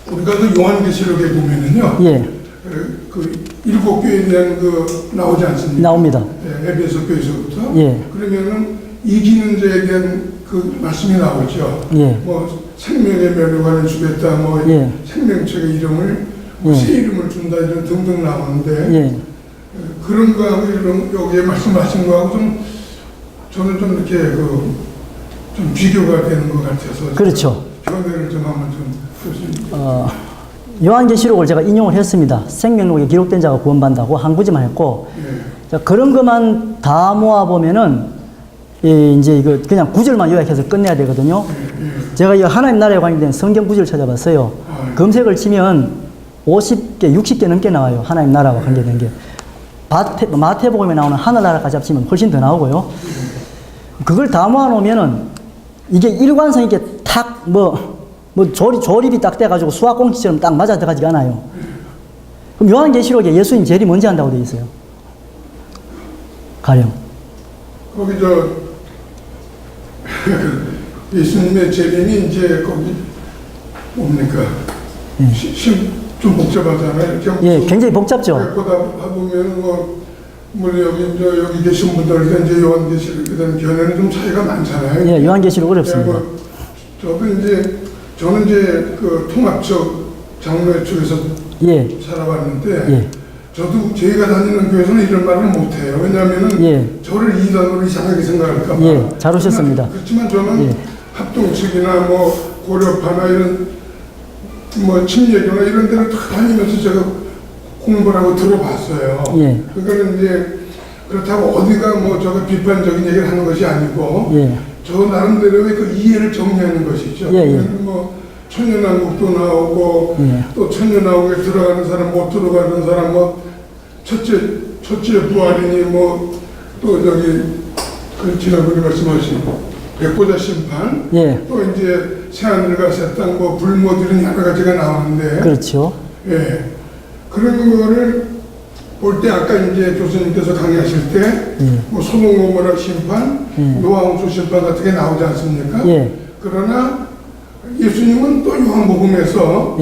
우리가 그 요한계시록에 보면은요 그 7교회에 대한 그 나오지 않습니까? 나옵니다. 에베소 교회에서부터 그러면은 이기는 자에 대한 그 말씀이 나오죠. 뭐 생명의 멸류관을 주겠다, 뭐 생명책의 이름을 새 이름을 준다 이런 등등 나오는데 그런 거하고 이런 여기에 말씀하신 거하고 좀 저는 좀 이렇게 좀 비교가 되는 것 같아서 그렇죠. 견해를 좀 한번 좀 교수님. 요한계시록을 제가 인용을 했습니다. 생명록에 기록된 자가 구원받는다고 한 구절만 했고 자, 그런 것만 다 모아 보면은 이제 이거 그냥 구절만 요약해서 끝내야 되거든요. 제가 이 하나님 나라에 관련된 성경 구절을 찾아봤어요. 검색을 치면 50개, 60개 넘게 나와요. 하나님 나라와 관계된 게. 마태복음에 나오는 하늘나라까지 합치면 훨씬 더 나오고요. 그걸 다 모아놓으면은 이게 일관성 있게 탁 조립이 딱 돼가지고 수학공식처럼 딱 맞아 들어가지가 않아요. 그럼 요한계시록에 예수님 제일이 뭔지 한다고 되어 있어요. 가령. 거기 예수님의 재림이 이제 거기 뭡니까? 좀 복잡하잖아요. 굉장히 복잡죠. 보다 보면 여기 계신 분들한테 이제 요한계시록에 대한 견해는 좀 차이가 많잖아요. 요한계시록 어렵습니다. 저는 이제 그 통합적 장로회 쪽에서 살아왔는데 저도 저희가 다니는 교회에서는 이런 말을 못해요. 왜냐하면은 저를 이단으로 이상하게 생각할까 봐. 잘 오셨습니다. 그렇지만 저는 합동측이나 뭐 고려파나 이런 뭐 침례교나 이런 데를 다 다니면서 제가 공부를 하고 들어봤어요. 그거는 이제 그렇다고 어디가 뭐 저거 비판적인 얘기를 하는 것이 아니고 저 나름대로의 그 이해를 정리하는 것이죠. 뭐 천연왕국도 나오고 또 천연왕국에 들어가는 사람 못 들어가는 사람 뭐 첫째 부활이니 뭐 또 저기 그 지난번에 말씀하신 백보자 심판, 예. 또 이제 새하늘과 새 땅, 뭐 불못 이런 여러 가지가 나오는데, 그렇죠. 예, 그런 거를 볼 때 아까 이제 교수님께서 강의하실 때, 뭐 소돔 고모라 심판, 노아 홍수 심판 같은 게 나오지 않습니까? 예. 그러나 예수님은 또 요한복음에서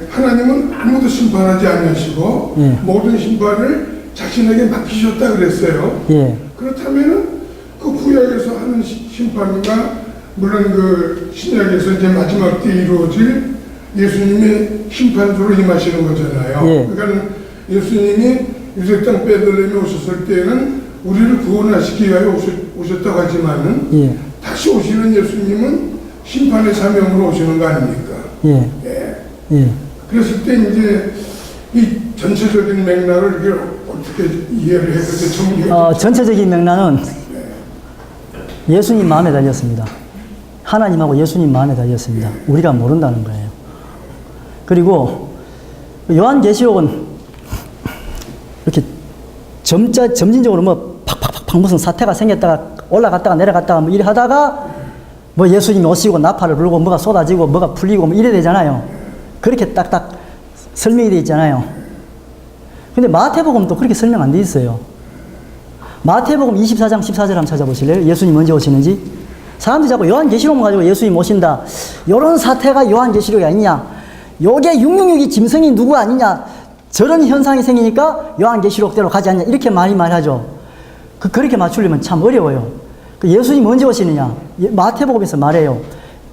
하나님은 아무도 심판하지 아니하시고 모든 심판을 자신에게 맡기셨다 그랬어요. 예. 그렇다면은 그 구약에서 하는 심판과 물론 그 신약에서 이제 마지막 때 이루어질 예수님의 심판주로 임하시는 거잖아요. 예. 그러니까 예수님이 유대 땅 베들레헴에 오셨을 때는 우리를 구원하시기 위하여 오셨다고 하지만은 예. 다시 오시는 예수님은 심판의 사명으로 오시는 거 아닙니까? 예. 예. 예. 그랬을 때 이제 이 전체적인 맥락을 이렇게 어떻게 이해를 해야 될지 전체적인 맥락은 예수님 마음에 달렸습니다. 하나님하고 예수님 마음에 달렸습니다. 우리가 모른다는 거예요. 그리고 요한계시록은 이렇게 점진적으로 뭐 팍팍팍 무슨 사태가 생겼다가 올라갔다가 내려갔다가 뭐 이래 하다가 뭐 예수님이 오시고 나팔을 불고 뭐가 쏟아지고 뭐가 풀리고 뭐 이래 되잖아요. 그렇게 딱딱 설명이 되어 있잖아요. 근데 마태복음도 그렇게 설명 안 돼 있어요. 마태복음 24장 14절 한번 찾아보실래요? 예수님 언제 오시는지? 사람들이 자꾸 요한계시록만 가지고 예수님 오신다. 요런 사태가 요한계시록이 아니냐. 요게 666이 짐승이 누구 아니냐. 저런 현상이 생기니까 요한계시록대로 가지 않냐. 이렇게 많이 말하죠. 그렇게 맞추려면 참 어려워요. 예수님 언제 오시느냐. 마태복음에서 말해요.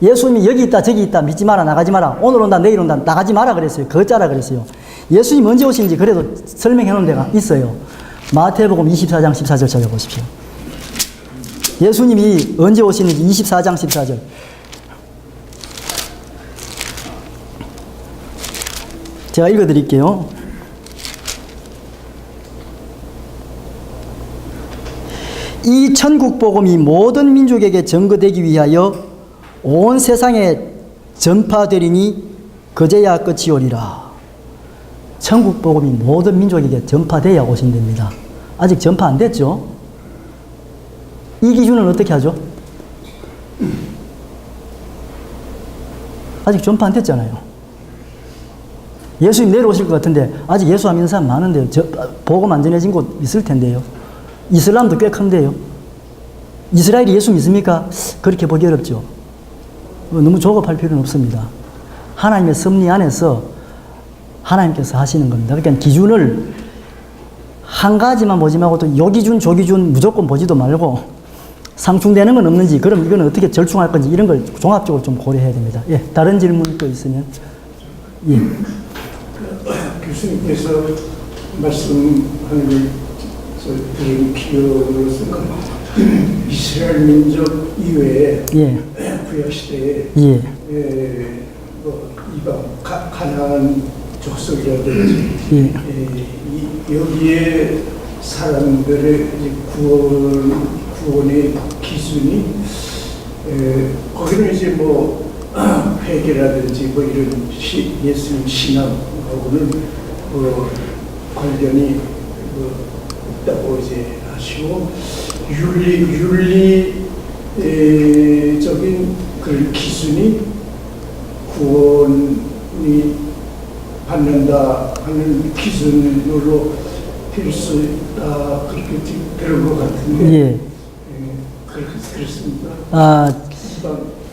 예수님이 여기 있다 저기 있다 믿지 마라 나가지 마라 오늘 온다 내일 온다 나가지 마라 그랬어요. 거짜라 그랬어요. 예수님 언제 오시는지 그래도 설명해 놓은 데가 있어요. 마태복음 24장 14절 찾아보십시오. 예수님이 언제 오시는지 24장 14절. 제가 읽어드릴게요. 이 천국 복음이 모든 민족에게 전거되기 위하여 온 세상에 전파되리니 그제야 끝이 오리라. 천국 복음이 모든 민족에게 전파되어야 오신답니다. 아직 전파 안 됐죠? 이 기준은 어떻게 하죠? 아직 전파 안 됐잖아요. 예수님 내일 오실 것 같은데 아직 예수 안 믿는 사람 많은데요. 복음 안 전해진 곳 있을 텐데요. 이슬람도 꽤 큰데요. 이스라엘이 예수 믿습니까? 그렇게 보기 어렵죠. 너무 조급할 필요는 없습니다. 하나님의 섭리 안에서 하나님께서 하시는 겁니다. 그러니까 기준을 한 가지만 보지 말고 또 요 기준, 저 기준 무조건 보지도 말고 상충되는 건 없는지, 그럼 이건 어떻게 절충할 건지 이런 걸 종합적으로 좀 고려해야 됩니다. 예, 다른 질문 또 있으면. 예. 교수님께서 말씀하는 걸 들은 기억으로서 이스라엘 민족 이외에 구약 시대에 뭐 이방 가나안 족속이라든지 여기에 사람들의 구원의 기준이 거기는 이제 뭐 회개라든지 뭐 이런 예수님 신앙하고는 관련이 없다고 이제 하시고 윤리적인 그런 기준이 구원이 받는다 하는 기준으로 될 수 있다 그렇게 들은 것 같은데 그렇습니다.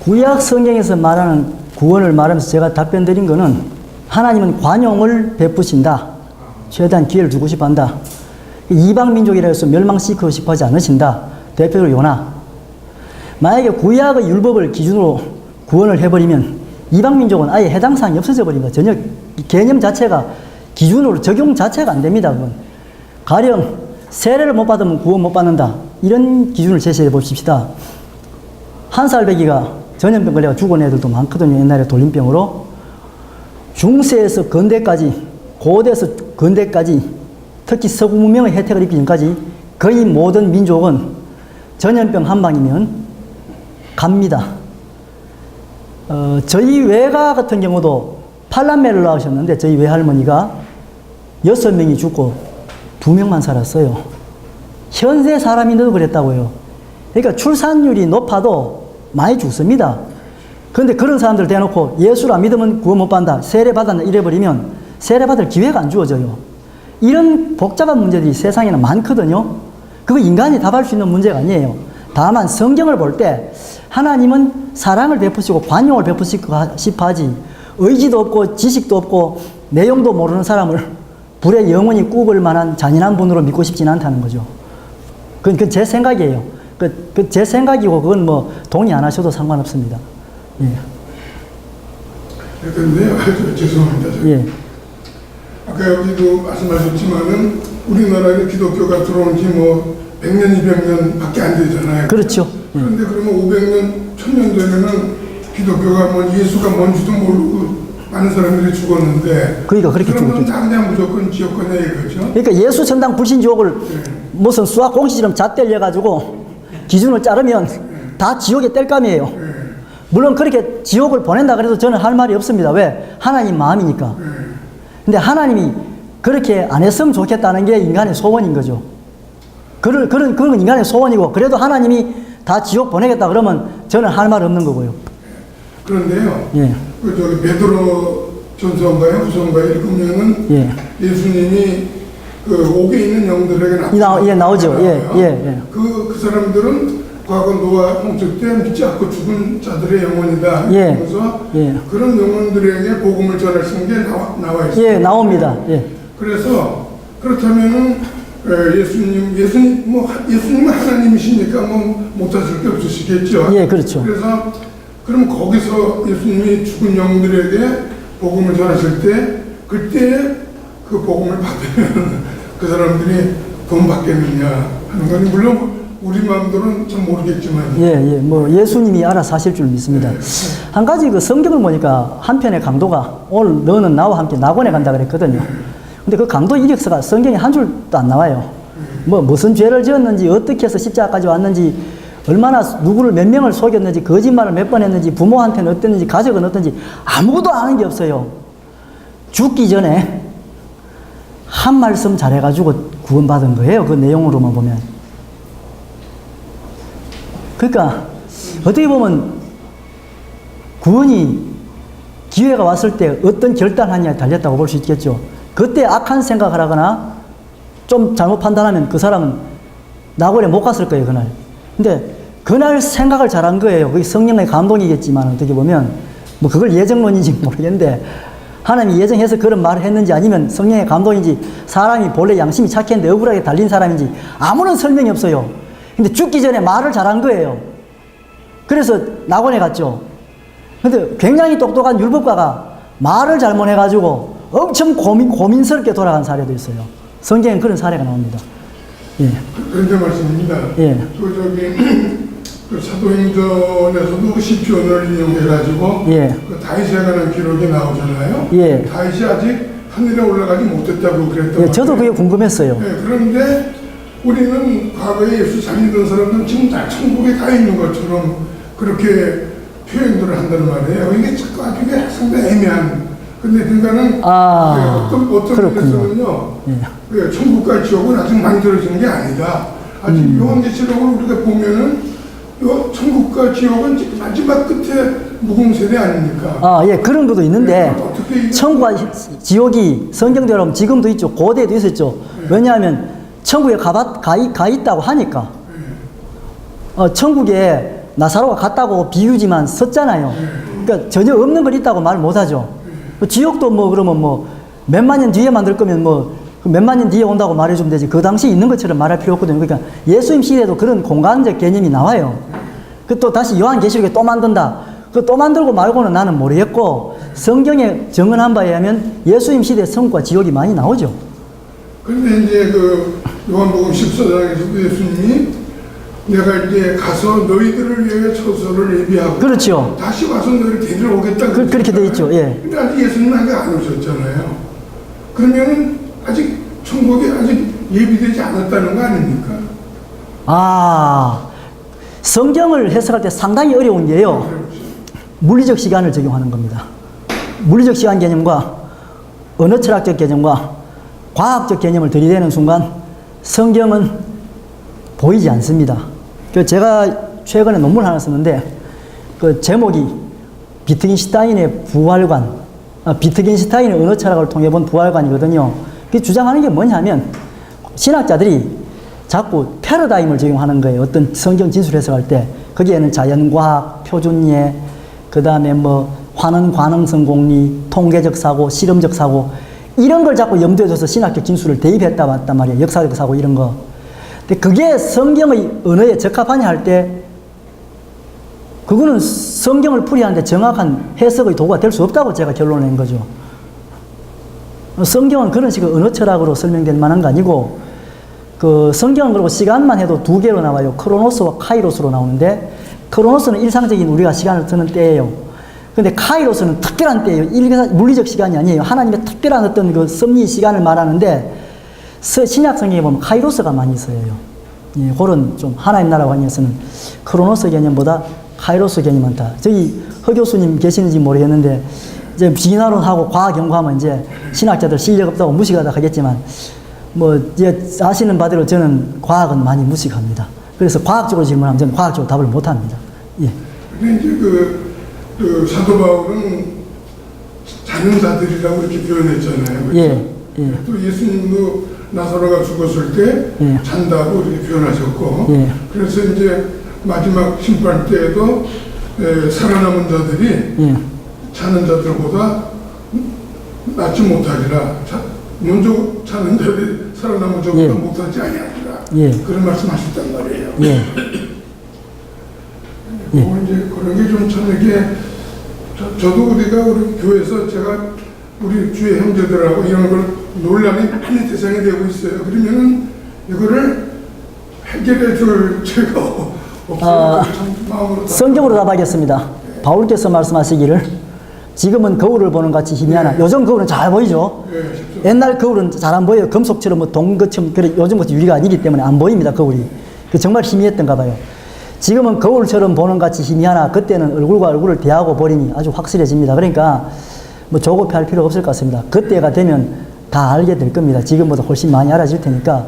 구약 성경에서 말하는 구원을 말하면서 제가 답변 드린 거는 하나님은 관용을 베푸신다. 최대한 기회를 주고 싶어 한다. 이방 민족이라 해서 멸망시키고 싶어 하지 않으신다. 대표적으로 요나. 만약에 구약의 율법을 기준으로 구원을 해버리면 이방 민족은 아예 해당 사항이 없어져 버립니다. 전혀 개념 자체가 기준으로 적용 자체가 안 됩니다. 그건. 가령 세례를 못 받으면 구원 못 받는다. 이런 기준을 제시해 봅시다. 한 살배기가 전염병 걸려가 죽은 애들도 많거든요. 옛날에 돌림병으로. 중세에서 근대까지, 고대에서 근대까지, 특히 서구 문명의 혜택을 입기 전까지 거의 모든 민족은 전염병 한 방이면 갑니다. 저희 외가 같은 경우도 팔란매를 낳으셨는데 저희 외할머니가 6명이 죽고 2명만 살았어요. 현세 사람인데도 그랬다고요. 그러니까 출산율이 높아도 많이 죽습니다. 그런데 그런 사람들 대놓고 예수를 안 믿으면 구원 못 받는다, 세례 받았다 이래버리면 세례 받을 기회가 안 주어져요. 이런 복잡한 문제들이 세상에는 많거든요. 그거 인간이 답할 수 있는 문제가 아니에요. 다만 성경을 볼 때 하나님은 사랑을 베푸시고 관용을 베푸시고 싶어 하지, 의지도 없고 지식도 없고 내용도 모르는 사람을 불에 영원히 굽을 만한 잔인한 분으로 믿고 싶지는 않다는 거죠. 그건 제 생각이에요. 제 생각이고 그건 뭐 동의 안 하셔도 상관없습니다. 예. 그런데요, 죄송합니다. 예. 아까 여기도 말씀하셨지만은 우리나라에 기독교가 들어온 지 뭐 100년, 200년 밖에 안 되잖아요. 그렇죠. 그런데 그러면 500년, 1000년 되면은 기독교가 뭐 예수가 뭔지도 모르고 많은 사람들이 죽었는데. 그러니까 그렇게 그러면 죽었죠. 당장 무조건 지옥거냐 이거죠. 그러니까 예수 천당 불신 지옥을 무슨 수학 공식처럼 잣대려가지고 기준을 자르면 다 지옥에 뗄감이에요. 물론 그렇게 지옥을 보낸다 그래도 저는 할 말이 없습니다. 왜? 하나님 마음이니까. 근데 하나님이 그렇게 안 했으면 좋겠다는 게 인간의 소원인 거죠. 그건 인간의 소원이고, 그래도 하나님이 다 지옥 보내겠다 그러면 저는 할 말 없는 거고요. 그런데요. 예. 그 저기 베드로 전서인가요? 후서인가요? 읽으면은 예. 예수님이 그 옥에 있는 영들에게 예, 나오죠. 예. 그 사람들은 과거 노아 홍수 때 믿지 않고 죽은 자들의 영혼이다. 예. 그래서 예. 그런 영혼들에게 복음을 전하시는 게 나와 있어요. 예, 나옵니다. 예. 그래서 그렇다면은 예수님은 하나님이시니까 뭐 못하실 게 없으시겠죠. 예, 그렇죠. 그래서 그럼 거기서 예수님이 죽은 영들에게 복음을 전하실 때 그때 그 복음을 받으면 그 사람들이 돈 받겠느냐 하는 건 물론 우리 마음대로는 참 모르겠지만. 예. 뭐 예수님이 알아서 하실 줄 믿습니다. 한 가지 그 성경을 보니까 한편의 강도가 오늘 너는 나와 함께 낙원에 간다 그랬거든요. 근데 그 강도 이력서가 성경에 한 줄도 안 나와요. 뭐 무슨 죄를 지었는지, 어떻게 해서 십자가까지 왔는지, 얼마나 누구를 몇 명을 속였는지, 거짓말을 몇 번 했는지, 부모한테는 어땠는지, 가족은 어떤지 아무도 아는 게 없어요. 죽기 전에 한 말씀 잘해가지고 구원받은 거예요. 그 내용으로만 보면. 그러니까 어떻게 보면 구원이 기회가 왔을 때 어떤 결단하느냐에 달렸다고 볼 수 있겠죠. 그때 악한 생각을 하거나 좀 잘못 판단하면 그 사람은 낙원에 못 갔을 거예요, 그날. 근데 그날 생각을 잘한 거예요. 그게 성령의 감동이겠지만 어떻게 보면 뭐 그걸 예정론인지 모르겠는데 하나님이 예정해서 그런 말을 했는지 아니면 성령의 감동인지 사람이 본래 양심이 착했는데 억울하게 달린 사람인지 아무런 설명이 없어요. 근데 죽기 전에 말을 잘한 거예요. 그래서 낙원에 갔죠. 근데 굉장히 똑똑한 율법가가 말을 잘못해가지고 엄청 고민스럽게 돌아간 사례도 있어요. 성경엔 그런 사례가 나옵니다. 예. 그런데 말씀입니다. 예. 그 사도행전에서도 시편을 이용해가지고 예. 그 다윗에 관한 기록이 나오잖아요. 예. 다윗이 아직 하늘에 올라가지 못했다고 그랬던 예, 저도 그게 궁금했어요. 예, 그런데 우리는 과거에 예수 잘 믿은 사람들은 지금 다 천국에 가 있는 것처럼 그렇게 표현들을 한다는 말이에요. 이게 자꾸 아주 상당히 애매한. 근데 그러니까는 어떤 면에서는요, 천국과 지옥은 아직 만들어진 게 아니다. 아직 요한계시록을 우리가 보면은 요 천국과 지옥은 마지막 끝에 무공세대 아닙니까? 예, 그런 것도 있는데 천국과 지옥이 성경대로 지금도 있죠. 고대에도 있었죠. 왜냐하면 천국에 가 있다고 하니까. 천국에 나사로가 갔다고 비유지만 썼잖아요. 그러니까 전혀 없는 걸 있다고 말 못하죠. 지옥도 뭐 그러면 뭐 몇만 년 뒤에 만들 거면 뭐 몇만 년 뒤에 온다고 말해주면 되지. 그 당시에 있는 것처럼 말할 필요 없거든요. 그러니까 예수님 시대에도 그런 공간적 개념이 나와요. 그 또 다시 요한계시록에 또 만든다. 그 또 만들고 말고는 나는 모르겠고 성경에 정언한 바에 의하면 예수님 시대 천국과 지옥이 많이 나오죠. 그런데 이제 그 요한복음 14장에서도 예수님이 내가 이제 가서 너희들을 위해 처소를 예비하고 그렇죠. 다시 와서 너희를 데리러 오겠다. 그렇게 돼 있죠. 예. 근데 아직 예수님은 아직 안 오셨잖아요. 그러면은 아직 천국이 아직 예비되지 않았다는 거 아닙니까? 성경을 해석할 때 상당히 어려운 게요. 물리적 시간을 적용하는 겁니다. 물리적 시간 개념과 언어 철학적 개념과 과학적 개념을 들이대는 순간 성경은 보이지 않습니다. 그 제가 최근에 논문 하나 썼는데 그 제목이 비트겐슈타인의 부활관, 비트겐슈타인의 언어 철학을 통해 본 부활관이거든요. 그 주장하는 게 뭐냐면 신학자들이 자꾸 패러다임을 적용하는 거예요. 어떤 성경 진술 해석할 때 거기에는 자연과학, 표준예, 그 다음에 뭐 환원 관응성 공리, 통계적 사고, 실험적 사고 이런 걸 자꾸 염두에 둬서 신학적 진술을 대입했다 봤단 말이에요. 역사적 사고 이런 거. 근데 그게 성경의 언어에 적합하냐 할 때 그거는 성경을 풀이하는데 정확한 해석의 도구가 될 수 없다고 제가 결론을 낸 거죠. 성경은 그런 식의 언어 철학으로 설명될 만한 거 아니고 그 성경은 그리고 시간만 해도 두 개로 나와요. 크로노스와 카이로스로 나오는데 크로노스는 일상적인 우리가 시간을 쓰는 때예요. 근데 카이로스는 특별한 때예요. 물리적 시간이 아니에요. 하나님의 특별한 어떤 그 섭리 시간을 말하는데 신약 성경에 보면 카이로스가 많이 있어요. 예, 그런 좀 하나님 나라 관계에서는 크로노스 개념보다 카이로스 개념이 많다. 저기 허 교수님 계시는지 모르겠는데 이제 진화론하고 과학 연구하면 이제 신학자들 실력 없다고 무식하다 하겠지만 뭐 이제 아시는 바대로 저는 과학은 많이 무식합니다. 그래서 과학적으로 질문하면 저는 과학적으로 답을 못합니다. 예. 근데 이제 그 사도 바울은 자는 자들이라고 이렇게 표현했잖아요. 그렇죠? 예. 예. 또 예수님도 나사로가 죽었을 때 예. 잔다고 이렇게 표현하셨고, 예. 그래서 이제 마지막 심판 때에도 살아남은 자들이 예. 자는 자들보다 낫지 못하리라. 먼저 자는 자들이 살아남은 자보다 예. 못하지 아니하리라. 예. 그런 말씀하셨단 말이에요. 예. 이제 그런 게 좀 참 이게 저도 우리가 우리 교회에서 제가 우리 주의 형제들하고 이런 걸 논란이 많이 대상이 되고 있어요. 그러면은 이거를 해결해 줄 제가 없어요. 참 마음으로 성경으로 답하겠습니다. 바울께서 말씀하시기를 지금은 거울을 보는 같이 힘이 하나. 요즘 거울은 잘 보이죠? 예, 옛날 거울은 잘 안 보여요. 금속처럼 뭐 동것처럼 그래 요즘 같이 유리가 아니기 때문에 안 보입니다. 거울이. 그 정말 희미했던가 봐요. 지금은 거울처럼 보는 같이 힘이 하나. 그때는 얼굴과 얼굴을 대하고 보리니 아주 확실해집니다. 그러니까 뭐 조급해할 필요가 없을 것 같습니다. 그때가 되면 다 알게 될 겁니다. 지금보다 훨씬 많이 알아질 테니까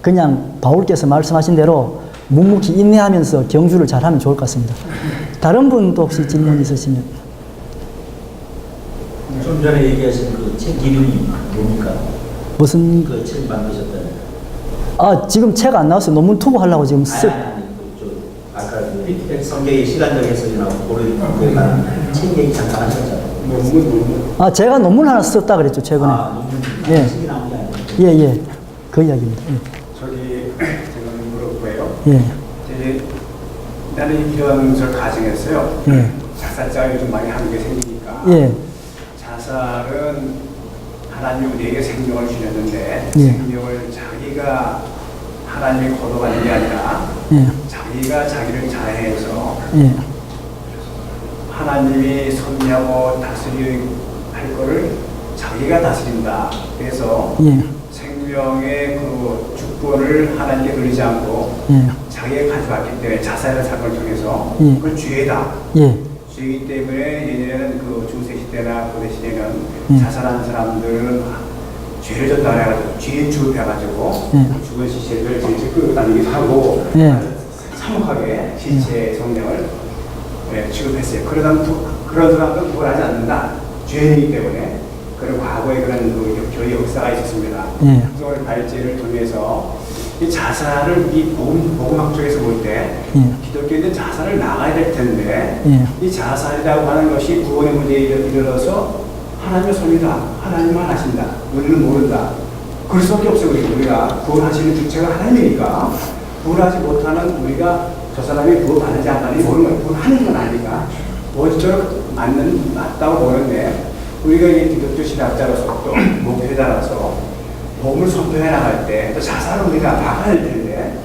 그냥 바울께서 말씀하신 대로 묵묵히 인내하면서 경주를 잘하면 좋을 것 같습니다. 다른 분도 혹시 질문 있으시면. 좀 전에 얘기하신 그 책 이름이 뭡니까? 무슨 그 책 만드셨다는. 지금 책 안 나왔어요. 논문 투고하려고 지금 아까 그 피드백 성경의 시간적 해석이나 그거에 관한 책 얘기 잠깐 하셨잖아요. 논문. 제가 논문 하나 썼다 그랬죠, 최근에. 논문 예. 책이 나온 게 아니에요. 예. 그 이야기입니다. 저기 제가 물어보고요. 예. 이제 나는 이런 것을 가정했어요. 예. 자살자가 요즘 많이 하는 게 생기니까. 예. 자살은 하나님이 우리에게 생명을 주셨는데 예. 생명을 자기가 하나님이 걷어가는 게 아니라 예. 자기가 자기를 자해해서 예. 하나님이 섭리하고 다스려야 할 거를 자기가 다스린다. 그래서 예. 생명의 그 주권을 하나님께 돌리지 않고 예. 자기가 가져왔기 때문에 자살의 사건을 통해서 예. 그건 죄다. 예. 죄이기 때문에 예전에는 그 중세 시대나 고대 시대는 예. 자살한 사람들은 죄를 졌다 해가지고 죄인 취급해가지고 예. 죽은 시체를 질질 끌고 다니기도 하고 예. 사목하게 시체의 성령을 취급했어요. 그런 사람들은 구원하지 않는다. 죄인이기 때문에 그런 과거에 그런 그 교회 역사가 있었습니다. 예. 그걸 발제를 통해서 이 자살을 이 복음학 쪽에서 볼 때 예. 기독교인들 자살을 나가야 될 텐데 예. 이 자살이라고 하는 것이 구원의 문제에 이르러서 하나님의 손이다. 하나님만 하신다. 우리는 모른다. 그럴 수밖에 없어요. 우리가 구원하시는 주체가 하나님이니까 구원하지 못하는 우리가 저 사람이 구원받는지 안 받는지 모르는 거예요. 구원하는 건 아니까 원칙적으로 맞다고 보는데 우리가 이 기독교 신학자로서 또 목회자로서 복음을 선포해 나갈 때 또 자살을 우리가 막아야 될 텐데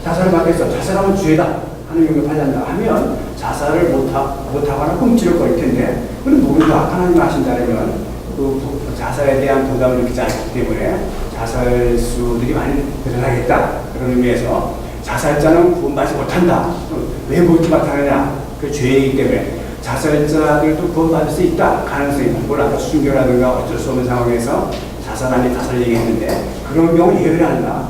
자살을 막겠어. 자살하면 죄다. 하나님 영접하지 않는다 하면 자살을 못하거나 꿈치를 거릴 텐데 그건 모른다. 하나님 하신다면 그 자살에 대한 부담을 느끼지 않기 때문에 자살수들이 많이 늘어나겠다. 그런 의미에서 자살자는 구원받지 못한다. 왜 구원받지 못하느냐? 그 죄이기 때문에 자살자들도 구원받을 수 있다. 가능성이 있고 아까 순교라든가 어쩔 수 없는 상황에서 자살하니 자살 얘기했는데 그런 경우 예외를 한다.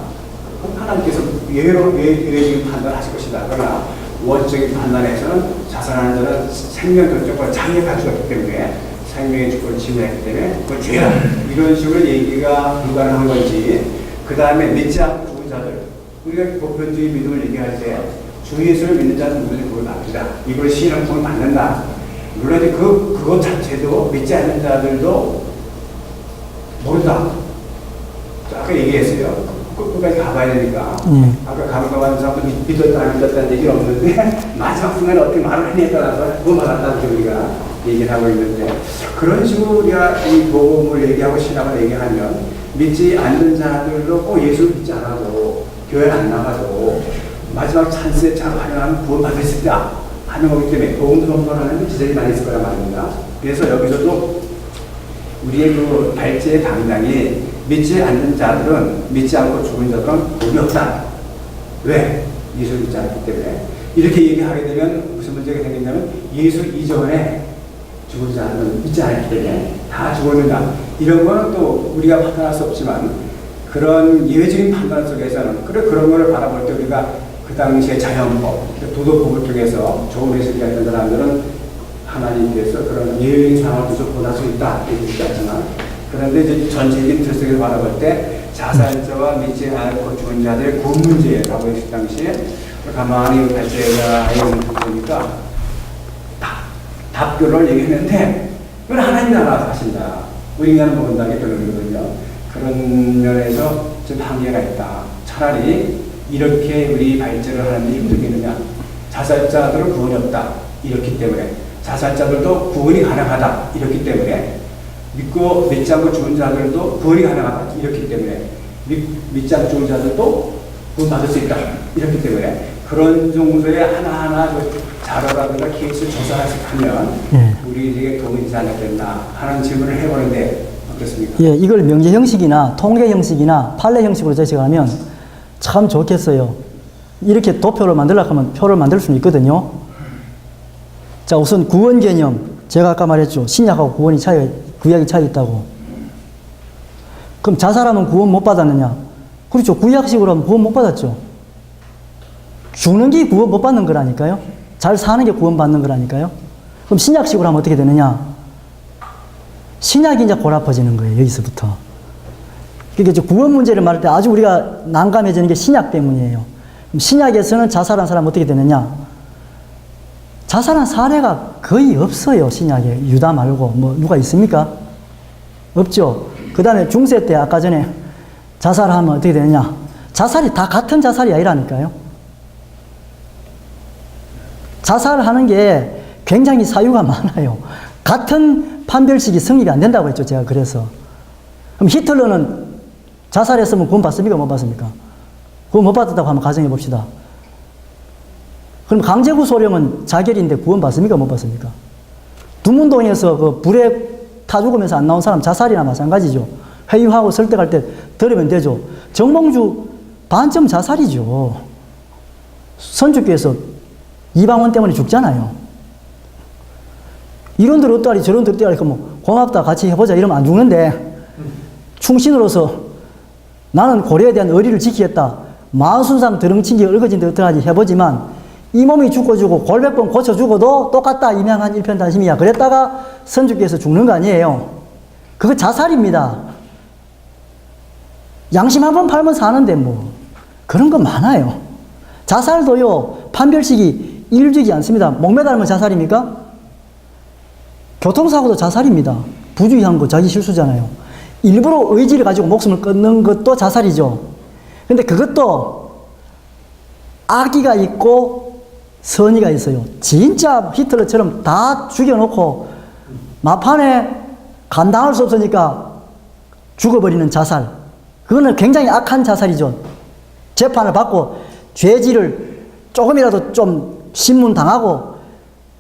하나님께서 예외적인 판단을 하실 것이다. 그러나 원적인 판단에서는 자살하는 자는 생명 결정과 장애가 가지고 있기 때문에 생명의 주권을 침해했기 때문에 그건 죄야. 이런 식으로 얘기가 불가능한 건지, 그 다음에 믿지 않고 죽은 자들, 우리가 보편적인 믿음을 얘기할 때 주 예수를 믿는 자는 누구든지 복을 받는다. 이걸 시인은 복을 받는다. 물론 이제 그것 자체도 믿지 않는 자들도 모른다. 아까 얘기했어요. 끝까지 가봐야 되니까. 아까 가봐는 사람도 믿었다 안 믿었다는 얘기는 없는데 마지막 순간에 어떻게 말을 하냐에 따라서 구원 받았다는 우리가 얘기를 하고 있는데, 그런 식으로 우리가 이 복음을 얘기하고 신앙을 얘기하면 믿지 않는 자들도 꼭 예수를 믿지 않아도 교회 안 나가도 마지막 찬스에 잘 활용하면 구원 받을 수 있다 하는 거기 때문에 복음 선포하는 지적이 많이 있을 거란 말입니다. 그래서 여기서도 우리의 그 발제의 당당히 믿지 않는 자들은, 믿지 않고 죽은 자들은 복이 없다. 왜? 예수를 믿지 않기 때문에. 이렇게 얘기하게 되면 무슨 문제가 생기냐면 예수 이전에 죽은 자들은 믿지 않기 때문에 다 죽었는다. 이런 거는 또 우리가 판단할 수 없지만, 그런 예외적인 판단 속에서는 그런 거를 바라볼 때 우리가 그 당시의 자연법, 도덕법을 통해서 좋은 해석이 했던 사람들은 하나님께서 그런 예외적인 상황을 무조건 수 있다 이렇게 얘기하지만, 그런데 이제 전체적인 틀속에서 바라볼 때 자살자와 믿지 않고 죽은 자들의 구원 문제라고 했을 당시에 가만히 발제가 보니까 답변을 얘기했는데 그건 하나님 나라에서 하신다. 우리 인간은 모른다는 게 결론이거든요. 그런 면에서 좀 한계가 있다. 차라리 이렇게 우리 발제를 하는데 힘들겠느냐. 자살자들은 구원이 없다. 이렇기 때문에. 자살자들도 구원이 가능하다. 이렇기 때문에. 믿고 믿지 않고 죽은 자들도 구원이 가능하다. 이렇기 때문에. 믿지 않고 죽은 자들도 구원 받을 수 있다. 이렇기 때문에. 그런 정도의 하나하나 자료라든가 케이스를 조사하면 우리에게 도움이 되지 않겠나 하는 질문을 해보는데 어떻습니까? 예, 이걸 명제 형식이나 통계 형식이나 판례 형식으로 제시하면 참 좋겠어요. 이렇게 도표를 만들려고 하면 표를 만들 수는 있거든요. 자, 우선 구원 개념. 제가 아까 말했죠. 신약하고 구약이 차이 있다고. 그럼 자살하면 구원 못 받았느냐? 그렇죠. 구약식으로 하면 구원 못 받았죠. 죽는 게 구원 못 받는 거라니까요. 잘 사는 게 구원 받는 거라니까요. 그럼 신약식으로 하면 어떻게 되느냐? 신약이 이제 골아퍼지는 거예요. 여기서부터. 그러니까 구원 문제를 말할 때 아주 우리가 난감해지는 게 신약 때문이에요. 신약에서는 자살한 사람 어떻게 되느냐? 자살한 사례가 거의 없어요. 신약에. 유다 말고 뭐 누가 있습니까? 없죠. 그 다음에 중세 때 아까 전에 자살하면 어떻게 되느냐? 자살이 다 같은 자살이 아니라니까요. 자살하는 게 굉장히 사유가 많아요. 같은 판별식이 성립이 안 된다고 했죠. 제가 그래서. 그럼 히틀러는 자살했으면 구원 받습니까? 못 받습니까? 구원 못 받았다고 한번 가정해 봅시다. 그럼 강제구 소령은 자결인데 구원 받습니까? 못 받습니까? 두문동에서 그 불에 타 죽으면서 안 나온 사람 자살이나 마찬가지죠. 회유하고 설득할 때 들으면 되죠. 정몽주 반점 자살이죠. 선주교에서 이방원 때문에 죽잖아요. 이런들 어떠하리 저런들 어떠하리 뭐 고맙다 같이 해보자 이러면 안 죽는데, 충신으로서 나는 고려에 대한 의리를 지키겠다. 마흔순상 드렁친지 얽어진데 어떡하지 해보지만 이 몸이 죽고 골백 번 고쳐 죽어도 똑같다. 임양한 일편단심이야. 그랬다가 선주께서 죽는 거 아니에요. 그거 자살입니다. 양심 한 번 팔면 사는데 뭐 그런 거 많아요. 자살도요 판별식이 일주이지 않습니다. 목매달면 자살입니까? 교통사고도 자살입니다. 부주의한 거 자기 실수잖아요. 일부러 의지를 가지고 목숨을 끊는 것도 자살이죠. 근데 그것도 악의가 있고 선의가 있어요. 진짜 히틀러처럼 다 죽여놓고 막판에 감당할 수 없으니까 죽어버리는 자살. 그거는 굉장히 악한 자살이죠. 재판을 받고 죄질을 조금이라도 좀 신문당하고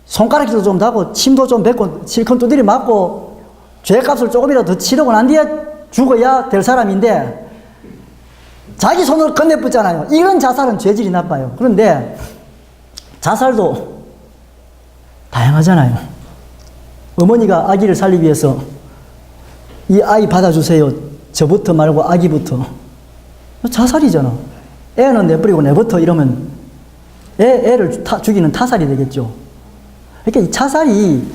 손가락질도 좀 하고 침도 좀 뱉고 실컷 두드리 맞고 죄값을 조금이라도 더 치르고 난 뒤에 죽어야 될 사람인데 자기 손으로 건네붙잖아요. 이런 자살은 죄질이 나빠요. 그런데 자살도 다양하잖아요. 어머니가 아기를 살리기 위해서 이 아이 받아주세요. 저부터 말고 아기부터. 자살이잖아. 애는 내버리고 내버터 이러면 애를 죽이는 타살이 되겠죠. 그러니까 이 자살이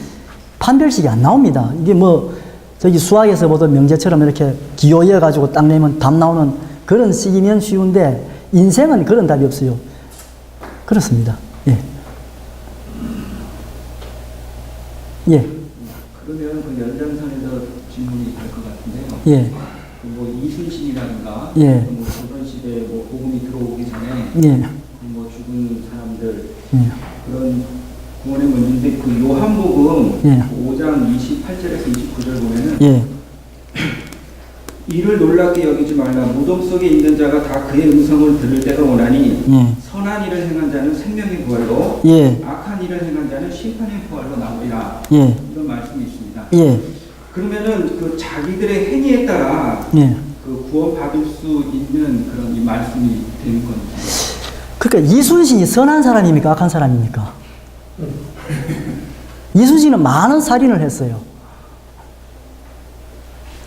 판별식이 안 나옵니다. 이게 뭐 저기 수학에서 보던 명제처럼 이렇게 기호 이어가지고 딱 내면 답 나오는 그런 식이면 쉬운데 인생은 그런 답이 없어요. 그렇습니다. 예. 예. 그러면 그 연장선에서 질문이 갈 것 같은데요. 예. 뭐 이순신이라든가 예. 뭐 조선시대 뭐 복음이 들어오기 전에 예. 뭐 죽은 사람들 예. 그런 구원의 문제인데 그 요한복음 예. 5장 28절에서 29절 보면은 예. 이를 놀랍게 여기지 말라. 무덤 속에 있는 자가 다 그의 음성을 들을 때가 오나니 예. 선한 일을 행한 자는 생명의 부활로 예. 악한 일을 행한 자는 심판의 부활로 나오리라. 예. 이런 말씀이 있습니다. 예. 그러면은 그 자기들의 행위에 따라 예. 그 구원받을 수 있는 그런 이 말씀이 되는 겁니다. 그러니까 이순신이 선한 사람입니까? 악한 사람입니까? 이순신은 많은 살인을 했어요.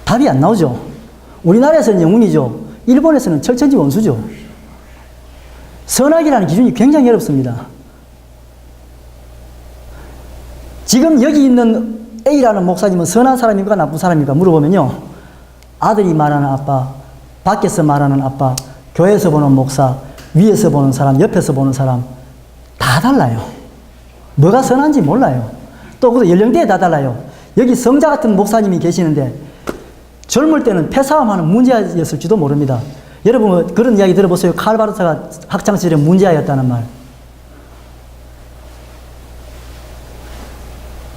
답이 안 나오죠. 우리나라에서는 영웅이죠. 일본에서는 철천지 원수죠. 선악이라는 기준이 굉장히 어렵습니다. 지금 여기 있는 A라는 목사님은 선한 사람입니까? 나쁜 사람입니까? 물어보면요. 아들이 말하는 아빠, 밖에서 말하는 아빠, 교회에서 보는 목사, 위에서 보는 사람, 옆에서 보는 사람 다 달라요. 뭐가 선한지 몰라요. 또 그 연령대에 다 달라요. 여기 성자 같은 목사님이 계시는데 젊을 때는 패싸움하는 문제였을지도 모릅니다. 여러분 그런 이야기 들어보세요. 칼바르트가 학창시절에 문제아였다는 말.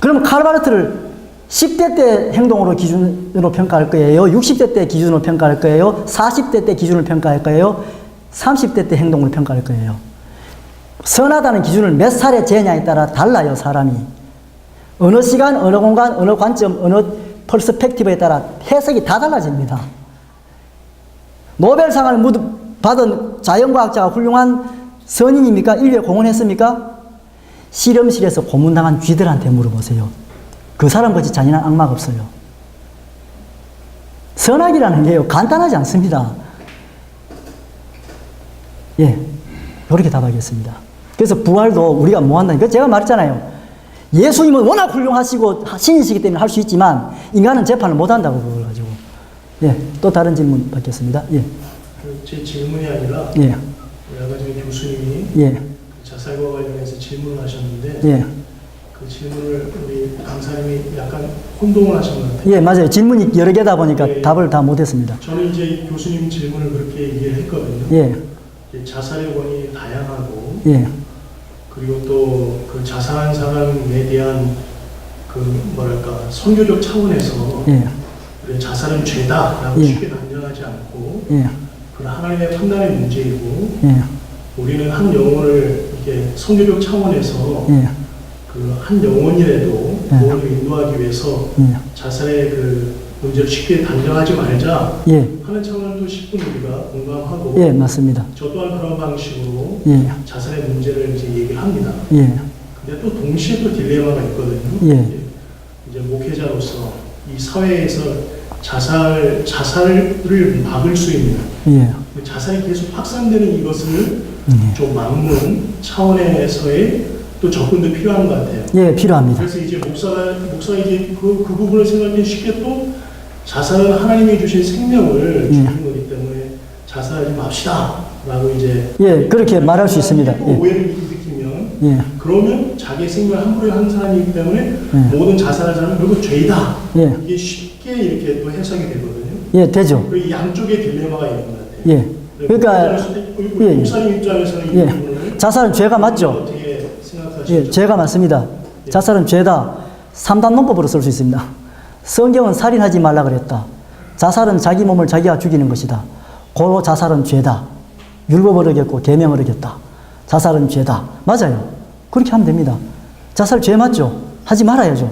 그러면 칼바르트를 10대 때 행동으로 기준으로 평가할 거예요? 60대 때 기준으로 평가할 거예요? 40대 때 기준으로 평가할 거예요? 30대 때 행동으로 평가할 거예요? 선하다는 기준을 몇 살에 재냐에 따라 달라요, 사람이. 어느 시간, 어느 공간, 어느 관점, 어느 퍼스펙티브에 따라 해석이 다 달라집니다. 노벨상을 받은 자연과학자가 훌륭한 선인입니까? 인류에 공헌했습니까? 실험실에서 고문당한 쥐들한테 물어보세요. 그 사람같이 잔인한 악마가 없어요. 선악이라는 게요, 간단하지 않습니다. 예, 이렇게 답하겠습니다. 그래서 부활도 우리가 뭐 한다니까? 제가 말했잖아요. 예수님은 워낙 훌륭하시고 신이시기 때문에 할 수 있지만 인간은 재판을 못 한다고 그걸 가지고. 예, 또 다른 질문 받겠습니다. 예. 제 질문이 아니라 예. 아까 전에 교수님이 예. 자살과 관련해서 질문을 하셨는데 예. 그 질문을 우리 강사님이 약간 혼동을 하신 것 같아요. 예, 맞아요. 질문이 여러 개다 보니까 예. 답을 다 못했습니다. 저는 이제 교수님 질문을 그렇게 얘기를 했거든요. 예. 이제 자살의 원인이 다양하고 예. 그리고 또 그 자살한 사람에 대한 그 뭐랄까 선교적 차원에서 예. 그래, 자살은 죄다라고 예. 쉽게 단정하지 않고 예. 그건 하나님의 판단의 문제이고 예. 우리는 한 영혼을 이렇게 선교적 차원에서 예. 그 한 영혼이라도 예. 구원을 인도하기 위해서 예. 자살의 그 문제를 쉽게 단정하지 말자 예. 하는 차원도 10분 우리가 공감하고 예, 맞습니다. 저 또한 그런 방식으로 예. 자살의 문제를 이제 얘기를 합니다. 예. 근데 또 동시에 또 딜레마가 있거든요. 예. 이제 목회자로서 이 사회에서 자살을 막을 수 있는 예. 자살이 계속 확산되는 이것을 예. 좀 막는 차원에서의 또 접근도 필요한 것 같아요. 예, 필요합니다. 그래서 이제 목사가 이제 그 부분을 생각하면 쉽게 또 자살은 하나님이 주신 생명을 주는 거기 때문에 자살하지 맙시다라고 이제 예, 그렇게 말할 수 있습니다. 또 예. 오해를 일으키면 예. 그러면 자기 생명을 함부로 한 사람이기 때문에 예. 모든 자살한 사람은 결국 죄이다. 예. 이게 쉽게 이렇게 또 해석이 되거든요. 예, 되죠. 그 양쪽의 딜레마가 있는 것 같아요. 예. 그러니까 예. 목사님 입장에서는 이 예. 부분을 자살은 죄가 맞죠. 어떻게 생각하시죠? 예, 죄가 맞습니다. 자살은 죄다. 3단 논법으로 쓸 수 있습니다. 성경은 살인하지 말라 그랬다. 자살은 자기 몸을 자기가 죽이는 것이다. 고로 자살은 죄다. 율법을 어겼고 계명을 어겼다. 자살은 죄다. 맞아요. 그렇게 하면 됩니다. 자살 죄 맞죠? 하지 말아야죠.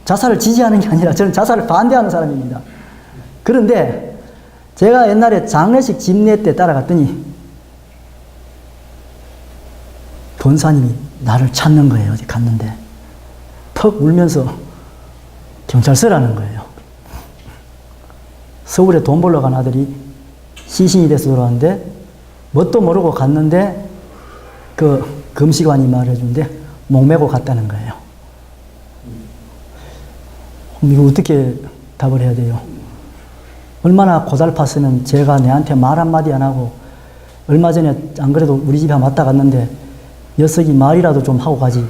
자살을 지지하는 게 아니라 저는 자살을 반대하는 사람입니다. 그런데 제가 옛날에 장례식 집례 때 따라갔더니 권사님이 나를 찾는 거예요. 어디 갔는데 턱 울면서 경찰서라는 거예요. 서울에 돈 벌러 간 아들이 시신이 돼서 돌아왔는데 뭣도 모르고 갔는데 그 금시관이 말해준데 목매고 갔다는 거예요. 그럼 이거 어떻게 답을 해야 돼요? 얼마나 고달팠으면 제가 내한테 말 한마디 안 하고 얼마 전에 안 그래도 우리 집에 왔다 갔는데 녀석이 말이라도 좀 하고 가지.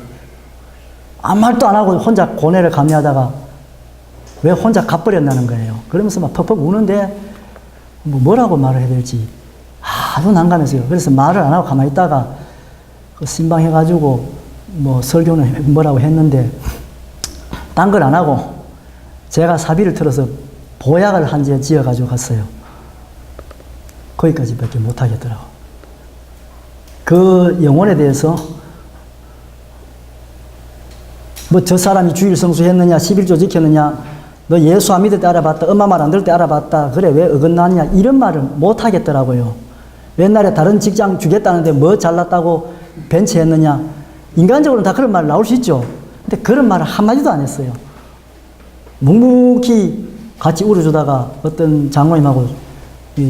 아무 말도 안 하고 혼자 고뇌를 감내하다가 왜 혼자 가버렸나는 거예요. 그러면서 막 퍽퍽 우는데 뭐라고 말을 해야 될지 아주 난감했어요. 그래서 말을 안 하고 가만히 있다가 그 신방해가지고 뭐 설교는 뭐라고 했는데 딴 걸 안 하고 제가 사비를 틀어서 보약을 한 재 지어가지고 갔어요. 거기까지밖에 못하겠더라고. 그 영혼에 대해서 뭐 저 사람이 주일 성수했느냐 11조 지켰느냐 너 예수 안 믿을 때 알아봤다 엄마 말 안 들을 때 알아봤다 그래 왜 어긋나느냐 이런 말을 못하겠더라고요. 옛날에 다른 직장 주겠다는데 뭐 잘났다고 벤치했느냐 인간적으로는 다 그런 말 나올 수 있죠. 근데 그런 말을 한마디도 안 했어요. 묵묵히 같이 우려주다가 어떤 장로님하고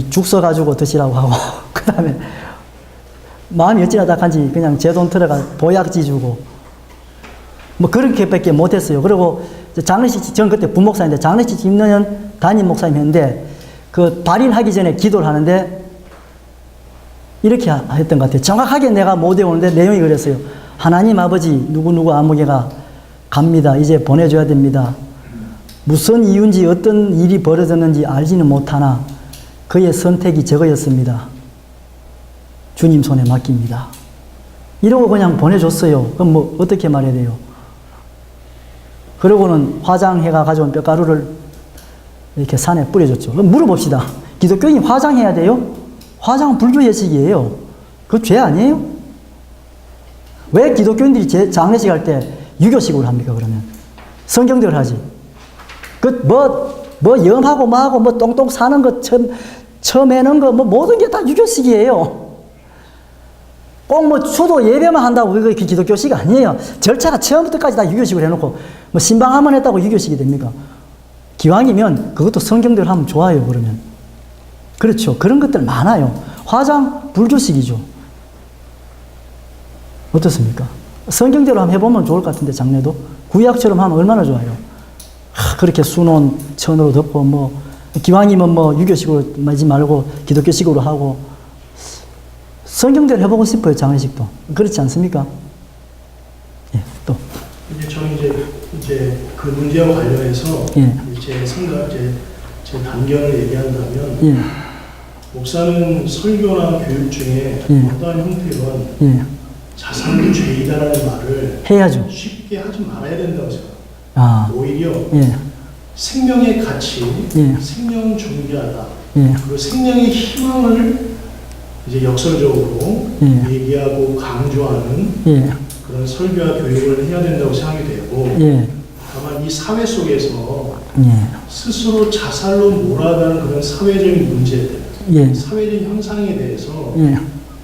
죽 써가지고 드시라고 하고 그 다음에 마음이 어찌나 딱한지 그냥 제 돈 들어가 보약지 주고 뭐 그렇게밖에 못했어요. 그리고 장례식 저는 그때 부목사인데 장례식 집는 담임 목사님이었는데 그 발인하기 전에 기도를 하는데 이렇게 했던 것 같아요. 정확하게 내가 못 외우는데 내용이 그랬어요. 하나님 아버지 누구누구 아무개가 갑니다. 이제 보내줘야 됩니다. 무슨 이유인지 어떤 일이 벌어졌는지 알지는 못하나 그의 선택이 저거였습니다. 주님 손에 맡깁니다. 이러고 그냥 보내줬어요. 그럼 뭐 어떻게 말해야 돼요? 그러고는 화장해가 가져온 뼈가루를 이렇게 산에 뿌려줬죠. 그럼 물어봅시다. 기독교인이 화장해야 돼요? 화장은 불교 예식이에요. 그거 죄 아니에요? 왜 기독교인들이 제 장례식 할 때 유교식으로 합니까, 그러면? 성경대로 하지. 염하고 뭐하고 뭐 똥똥 사는 거, 처매는 거, 뭐 모든 게 다 유교식이에요. 꼭 뭐 추도 예배만 한다고 그게 기독교식 아니에요. 절차가 처음부터까지 다 유교식으로 해놓고 뭐 신방 한번 했다고 유교식이 됩니까? 기왕이면 그것도 성경대로 하면 좋아요, 그러면. 그렇죠. 그런 것들 많아요. 화장 불교식이죠. 어떻습니까? 성경대로 한번 해보면 좋을 것 같은데, 장례도. 구약처럼 하면 얼마나 좋아요. 그렇게 수놓은 천으로 덮고, 뭐, 기왕이면 뭐, 유교식으로 하지 말고, 기독교식으로 하고, 성경대로 해보고 싶어요, 장례식도. 그렇지 않습니까? 예, 또. 이제 저는 이제 그 문제와 관련해서 예. 제 단견을 얘기한다면, 예. 목사는 설교나 교육 중에 예. 어떠한 형태건 예. 자살도 죄이다라는 말을 해야죠. 쉽게 하지 말아야 된다고 생각합니다. 아. 오히려 예. 생명의 가치, 예. 생명은 존귀하다. 예. 그리고 생명의 희망을 이제 역설적으로 예. 얘기하고 강조하는 예. 그런 설교와 교육을 해야 된다고 생각이 되고, 예. 다만 이 사회 속에서 예. 스스로 자살로 몰아가는 그런 사회적인 문제들, 예. 사회적 현상에 대해서 예.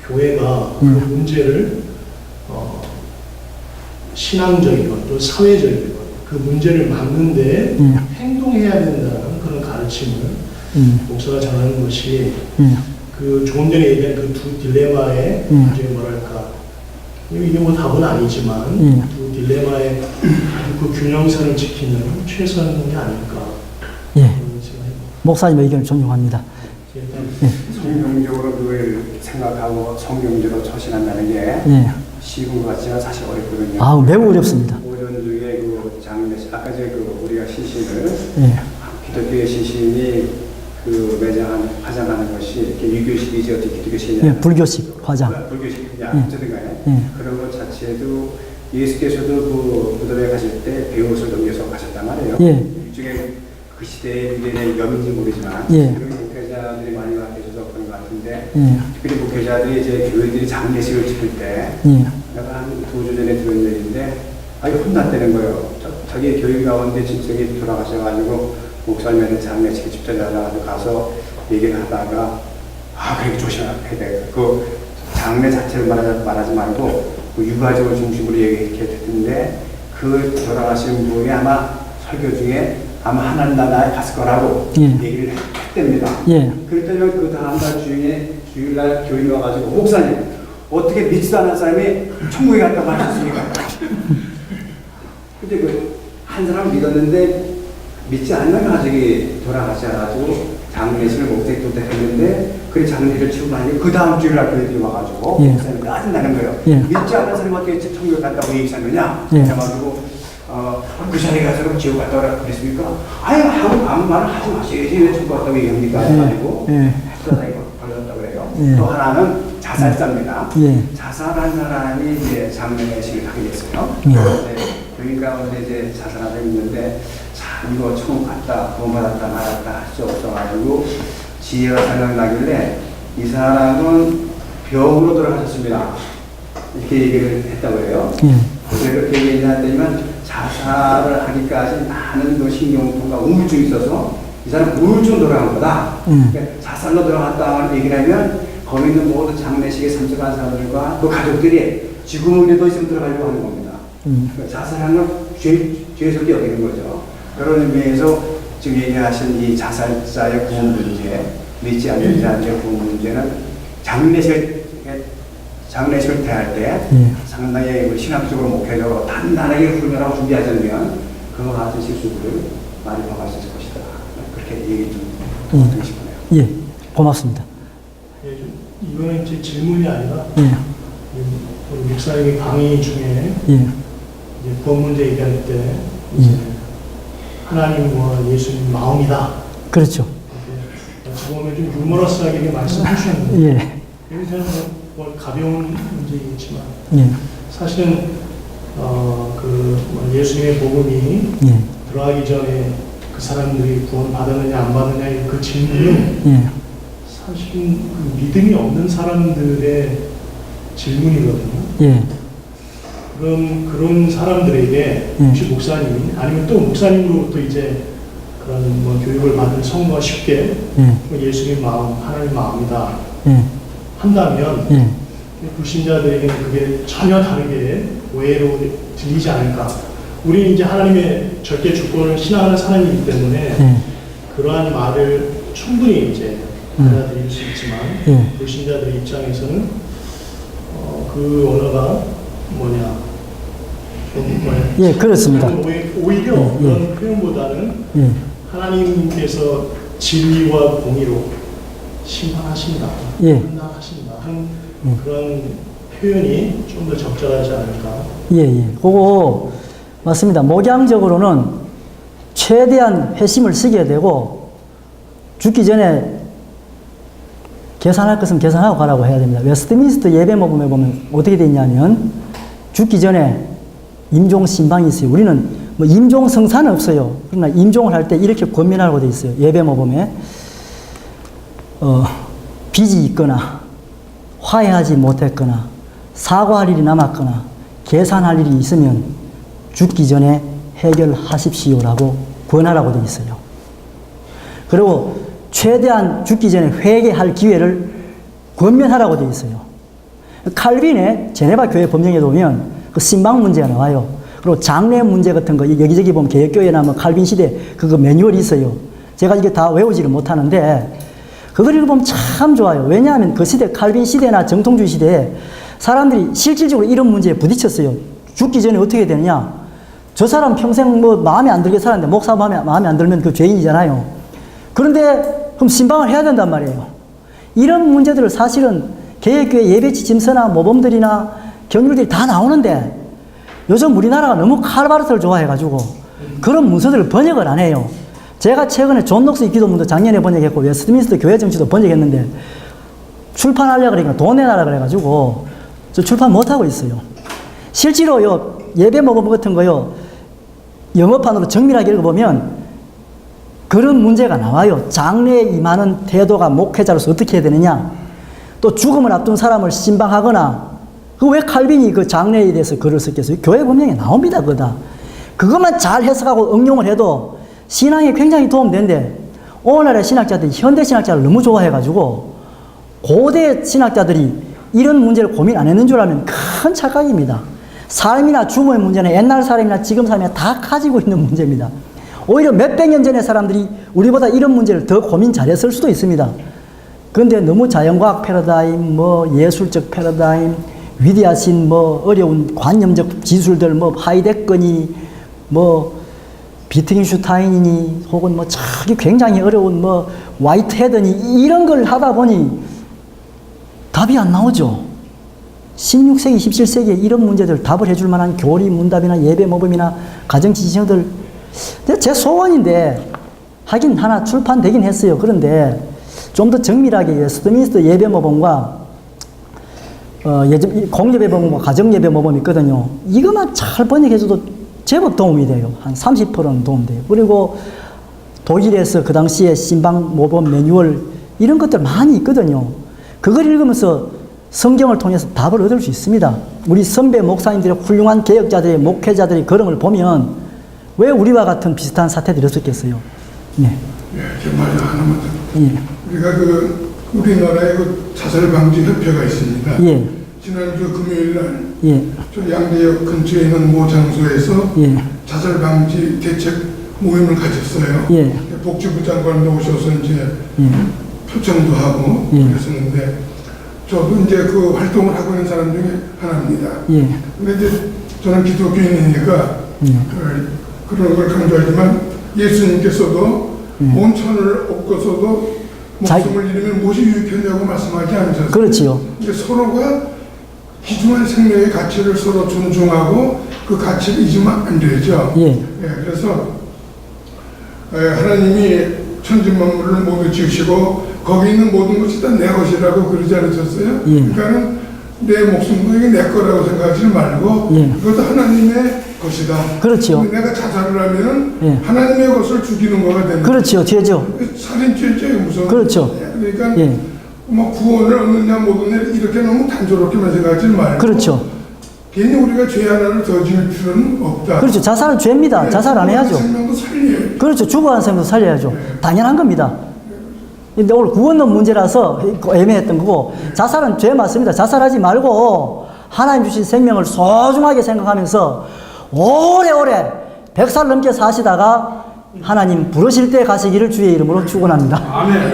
교회가 그 문제를 신앙적인 것, 또 사회적인 것, 그 문제를 막는데 행동해야 된다는 그런 가르침을 목사가 전하는 것이 그 조금 전에 얘기한 그 두 딜레마의 이제 뭐랄까, 이게 뭐 답은 아니지만 두 딜레마의 그 균형선을 지키는 최선이 아닐까. 예. 목사님의 의견을 존중합니다. 성경적으로 그걸 생각하고 성경적으로 처신한다는 게 예. 쉬운 것 같지만 사실 어렵거든요. 아, 매우 어렵습니다. 오전 중에 그 장례식, 아까 우리가 시신을 예. 기독교의 시신이 그 화장하는 것이 이렇게 유교식이지 어떻게 기독교식이냐? 예, 불교식 화장. 불교식이냐? 어쨌든 간에 그런 것 자체도 예수께서도 그 무덤에 가실 때 베옷을 넘겨서 가셨단 말이에요. 예. 일종의 그 시대의 유대인의 염인지 모르지만 예. 그런 목회자들이 많이 와 계셔서 그런 것 같은데 예. 특히 목회자들이 이제 교회들이 장례식을 지킬 때 예. 내가 한 2주 전에 들은 얘기인데 아예 혼났다는 거예요. 자기 교회 가운데 친척이 돌아가셔가지고 목사님한테 장례식에 집전하셔가지고 가서 얘기를 하다가 그래 조심해야 돼. 그 장례 자체를 말하지 말고 그 유가족을 중심으로 얘기했을 텐데 그 돌아가신 분이 아마 설교 중에 아마 하나님 나라에 갔을 거라고 예. 얘기를 했답니다. 예. 그랬더니 그 다음 달 주일날 교회 와가지고 목사님 어떻게 믿지도 않은 사람이 천국에 갔다고 하셨습니까? 근데 그 한 사람 믿었는데 믿지 않는 가족이 돌아가셔가지고 장례식을 목사님부터 했는데 그 장례를 치고 나니 그 다음 주일날 교회에 와가지고 예. 목사님이 짜증나는 거예요. 예. 믿지 않는 사람이 어떻게 천국에 갔다고 얘기하느냐? 예. 그래가지고 그 자리에 가서 지옥 갔다 오라 그랬습니까? 아무 말을 하지 마셔야지 왜 천국 갔다고 얘기합니까? 가지고 돌아다니고 걸렸다고 그래요. 예. 또 하나는 자살자입니다. 예. 자살한 사람이 이제 장례식을 하게 됐어요. 예. 네. 그러니까 이제 자살한 사람이 있는데 참 이거 천국 갔다 구원받았다 말았다 할 수 없어가지고 지혜가 생각나길래 이 사람은 병으로 돌아가셨습니다. 이렇게 얘기를 했다고 해요. 예. 왜 그렇게 얘기했냐면 자살을 하기까지 많은 그 신경통과 우울증이 있어서 이 사람 우울증 돌아간 거다. 그러니까 자살로 돌아갔다는 얘기를 하면 거기 있는 모든 장례식에 참석한 사람들과 그 가족들이 지구물에도 있으면 들어가려고 하는 겁니다. 그러니까 자살하는 걸 죄스럽게 여기는 거죠. 그런 의미에서 지금 얘기하신 이 자살자의 구원 문제, 믿지 않는 자의 구원 문제는 장례식을 대할 때 상당히 신학적으로 목회적으로 단단하게 훈련하고 준비하지 않으면 그와 같은 실수들을 많이 범할 수 있을 것이다. 그렇게 얘기 좀 드리고 싶네요. 예. 고맙습니다. 예, 이거는 제 질문이 아니라 예. 우리 목사님이 강의 중에 예. 이제 구원 문제 얘기할 때 이제 하나님과 예수님 마음이다. 그렇죠. 어찌 보면 좀 유머러스하게 말씀하셨는데 예. 여기서는 뭐 가벼운 문제이지만 예. 사실은 예수님의 복음이 예. 들어가기 전에 그 사람들이 구원 받았느냐 안 받느냐의 그 질문은 예. 사실 그 믿음이 없는 사람들의 질문이거든요. 예. 그런 사람들에게 혹시 목사님이 아니면 또 목사님으로부터 이제 그런 뭐 교육을 받은 성도가 쉽게 예수님 마음, 하나님 마음이다 한다면 불신자들에게는 그게 전혀 다르게 오해로 들리지 않을까. 우리는 이제 하나님의 절대 주권을 신앙하는 사람이기 때문에 그러한 말을 충분히 이제 받아들일 수 있지만 불신자들의 입장에서는 그 언어가 예, 그렇습니다. 오히려 그런 표현보다는 하나님께서 진리와 공의로 심판하신다, 판단하신다 하는 그런 표현이 좀 더 적절하지 않을까. 예. 그거 맞습니다. 목양적으로는 최대한 회심을 쓰게 되고 죽기 전에 계산할 것은 계산하고 가라고 해야 됩니다. 웨스트민스터 예배 모금에 보면 어떻게 돼 있냐면 죽기 전에 임종 신방이 있어요. 우리는 뭐 임종 성사는 없어요. 그러나 임종을 할 때 이렇게 권면하라고 돼 있어요. 예배 모금에 빚이 있거나 화해하지 못했거나 사과할 일이 남았거나 계산할 일이 있으면 죽기 전에 해결하십시오라고 권하라고 돼 있어요. 그리고 최대한 죽기 전에 회개할 기회를 권면하라고 돼 있어요. 칼빈의 제네바 교회 법령에도 보면 그 신방 문제가 나와요. 그리고 장례 문제 같은 거 여기저기 보면 개혁교회나 뭐 칼빈 시대 그거 매뉴얼이 있어요. 제가 이게 다 외우지를 못하는데 그걸 읽어보면 참 좋아요. 왜냐하면 그 시대 칼빈 시대나 정통주의 시대에 사람들이 실질적으로 이런 문제에 부딪혔어요. 죽기 전에 어떻게 되느냐? 저 사람 평생 뭐 마음에 안 들게 살았는데 목사 마음에 안 들면 그 죄인이잖아요. 그런데 그럼 신방을 해야 된단 말이에요. 이런 문제들을 사실은 개혁교회 예배지침서나 모범들이나 경률들이 다 나오는데 요즘 우리나라가 너무 칼바르트를 좋아해가지고 그런 문서들을 번역을 안 해요. 제가 최근에 존 녹스의 기도문도 작년에 번역했고 웨스트민스터 교회 정치도 번역했는데 출판하려고 그러니까 돈 내놔라 그래가지고 저 출판 못하고 있어요. 실제로요 예배 모범 같은 거요 영어판으로 정밀하게 읽어보면 그런 문제가 나와요. 장래에 임하는 태도가 목회자로서 어떻게 해야 되느냐. 또 죽음을 앞둔 사람을 신방하거나 그 왜 칼빈이 그 장래에 대해서 글을 썼겠어요? 교회 법령에 나옵니다. 그거다. 그것만 잘 해석하고 응용을 해도 신앙에 굉장히 도움되는데 오늘날의 신학자들이 현대 신학자를 너무 좋아해가지고 고대 신학자들이 이런 문제를 고민 안 했는 줄 알면 큰 착각입니다. 삶이나 죽음의 문제는 옛날 사람이나 지금 사람이나 다 가지고 있는 문제입니다. 오히려 몇백 년 전의 사람들이 우리보다 이런 문제를 더 고민 잘했을 수도 있습니다. 그런데 너무 자연과학 패러다임, 뭐 예술적 패러다임, 위대하신 뭐 어려운 관념적 기술들, 뭐 하이데거니, 뭐 비트겐슈타인이니, 혹은 뭐 자기 굉장히 어려운 뭐 화이트헤드니, 이런 걸 하다 보니 답이 안 나오죠. 16세기, 17세기에 이런 문제들 답을 해줄 만한 교리, 문답이나 예배 모범이나 가정지시형들, 제 소원인데, 하긴 하나 출판되긴 했어요. 그런데 좀 더 정밀하게 웨스트민스터 예배 모범과 공예배 모범과 가정예배 모범이 있거든요. 이것만 잘 번역해줘도 제법 도움이 돼요. 한 30%는 도움돼요. 그리고 독일에서 그 당시에 신방 모범 매뉴얼 이런 것들 많이 있거든요. 그걸 읽으면서 성경을 통해서 답을 얻을 수 있습니다. 우리 선배 목사님들의 훌륭한 개혁자들의 목회자들의 걸음을 보면 왜 우리와 같은 비슷한 사태들이 없었겠어요? 네. 예, 제 말이 하나만 더. 예. 우리가 우리나라에 자살 방지 협회가 있습니다. 예. 지난주 금요일 날, 예. 저 양재역 근처에 있는 모 장소에서 예. 자살 방지 대책 모임을 가졌어요. 예. 복지부 장관도 오셔서 이제 예. 표창도 하고 예. 그랬었는데, 저도 이제 그 활동을 하고 있는 사람 중에 하나입니다. 예. 근데 이제 저는 기독교인이니까 그런 걸 강조하지만 예수님께서도 온천을 엎고서도 목숨을 잃으면 무엇이 유익했냐고 말씀하지 않으셨어요. 그렇지요. 이제 서로가 귀중한 생명의 가치를 서로 존중하고 그 가치를 잊으면 안 되죠. 예. 그래서 하나님이 천지만물을 모두 지으시고 거기 있는 모든 것이 다 내 것이라고 그러지 않으셨어요? 예. 그러니까는 내 목숨도 이게 내 거라고 생각하지 말고 예. 그것도 하나님의 것이다. 그렇죠. 근데 내가 자살을 하면은 예. 하나님의 것을 죽이는 거가 되는 그렇죠. 죄죠. 살인죄죠, 무슨. 그렇죠. 그러니까 예. 뭐 구원을 얻느냐 못 얻느냐 이렇게 너무 단조롭게만 생각하지 말고 그렇죠. 괜히 우리가 죄 하나를 더 지을 필요는 없다. 그렇죠. 자살은 죄입니다. 자살 안 해야죠. 생명도 살려요. 그렇죠. 죽어가는 생명도 살려야죠. 당연한 겁니다. 근데 오늘 구원론 문제라서 애매했던 거고, 자살은 죄 맞습니다. 자살하지 말고 하나님 주신 생명을 소중하게 생각하면서 오래오래 100살 넘게 사시다가 하나님 부르실 때 가시기를 주의 이름으로 축원합니다. 아멘.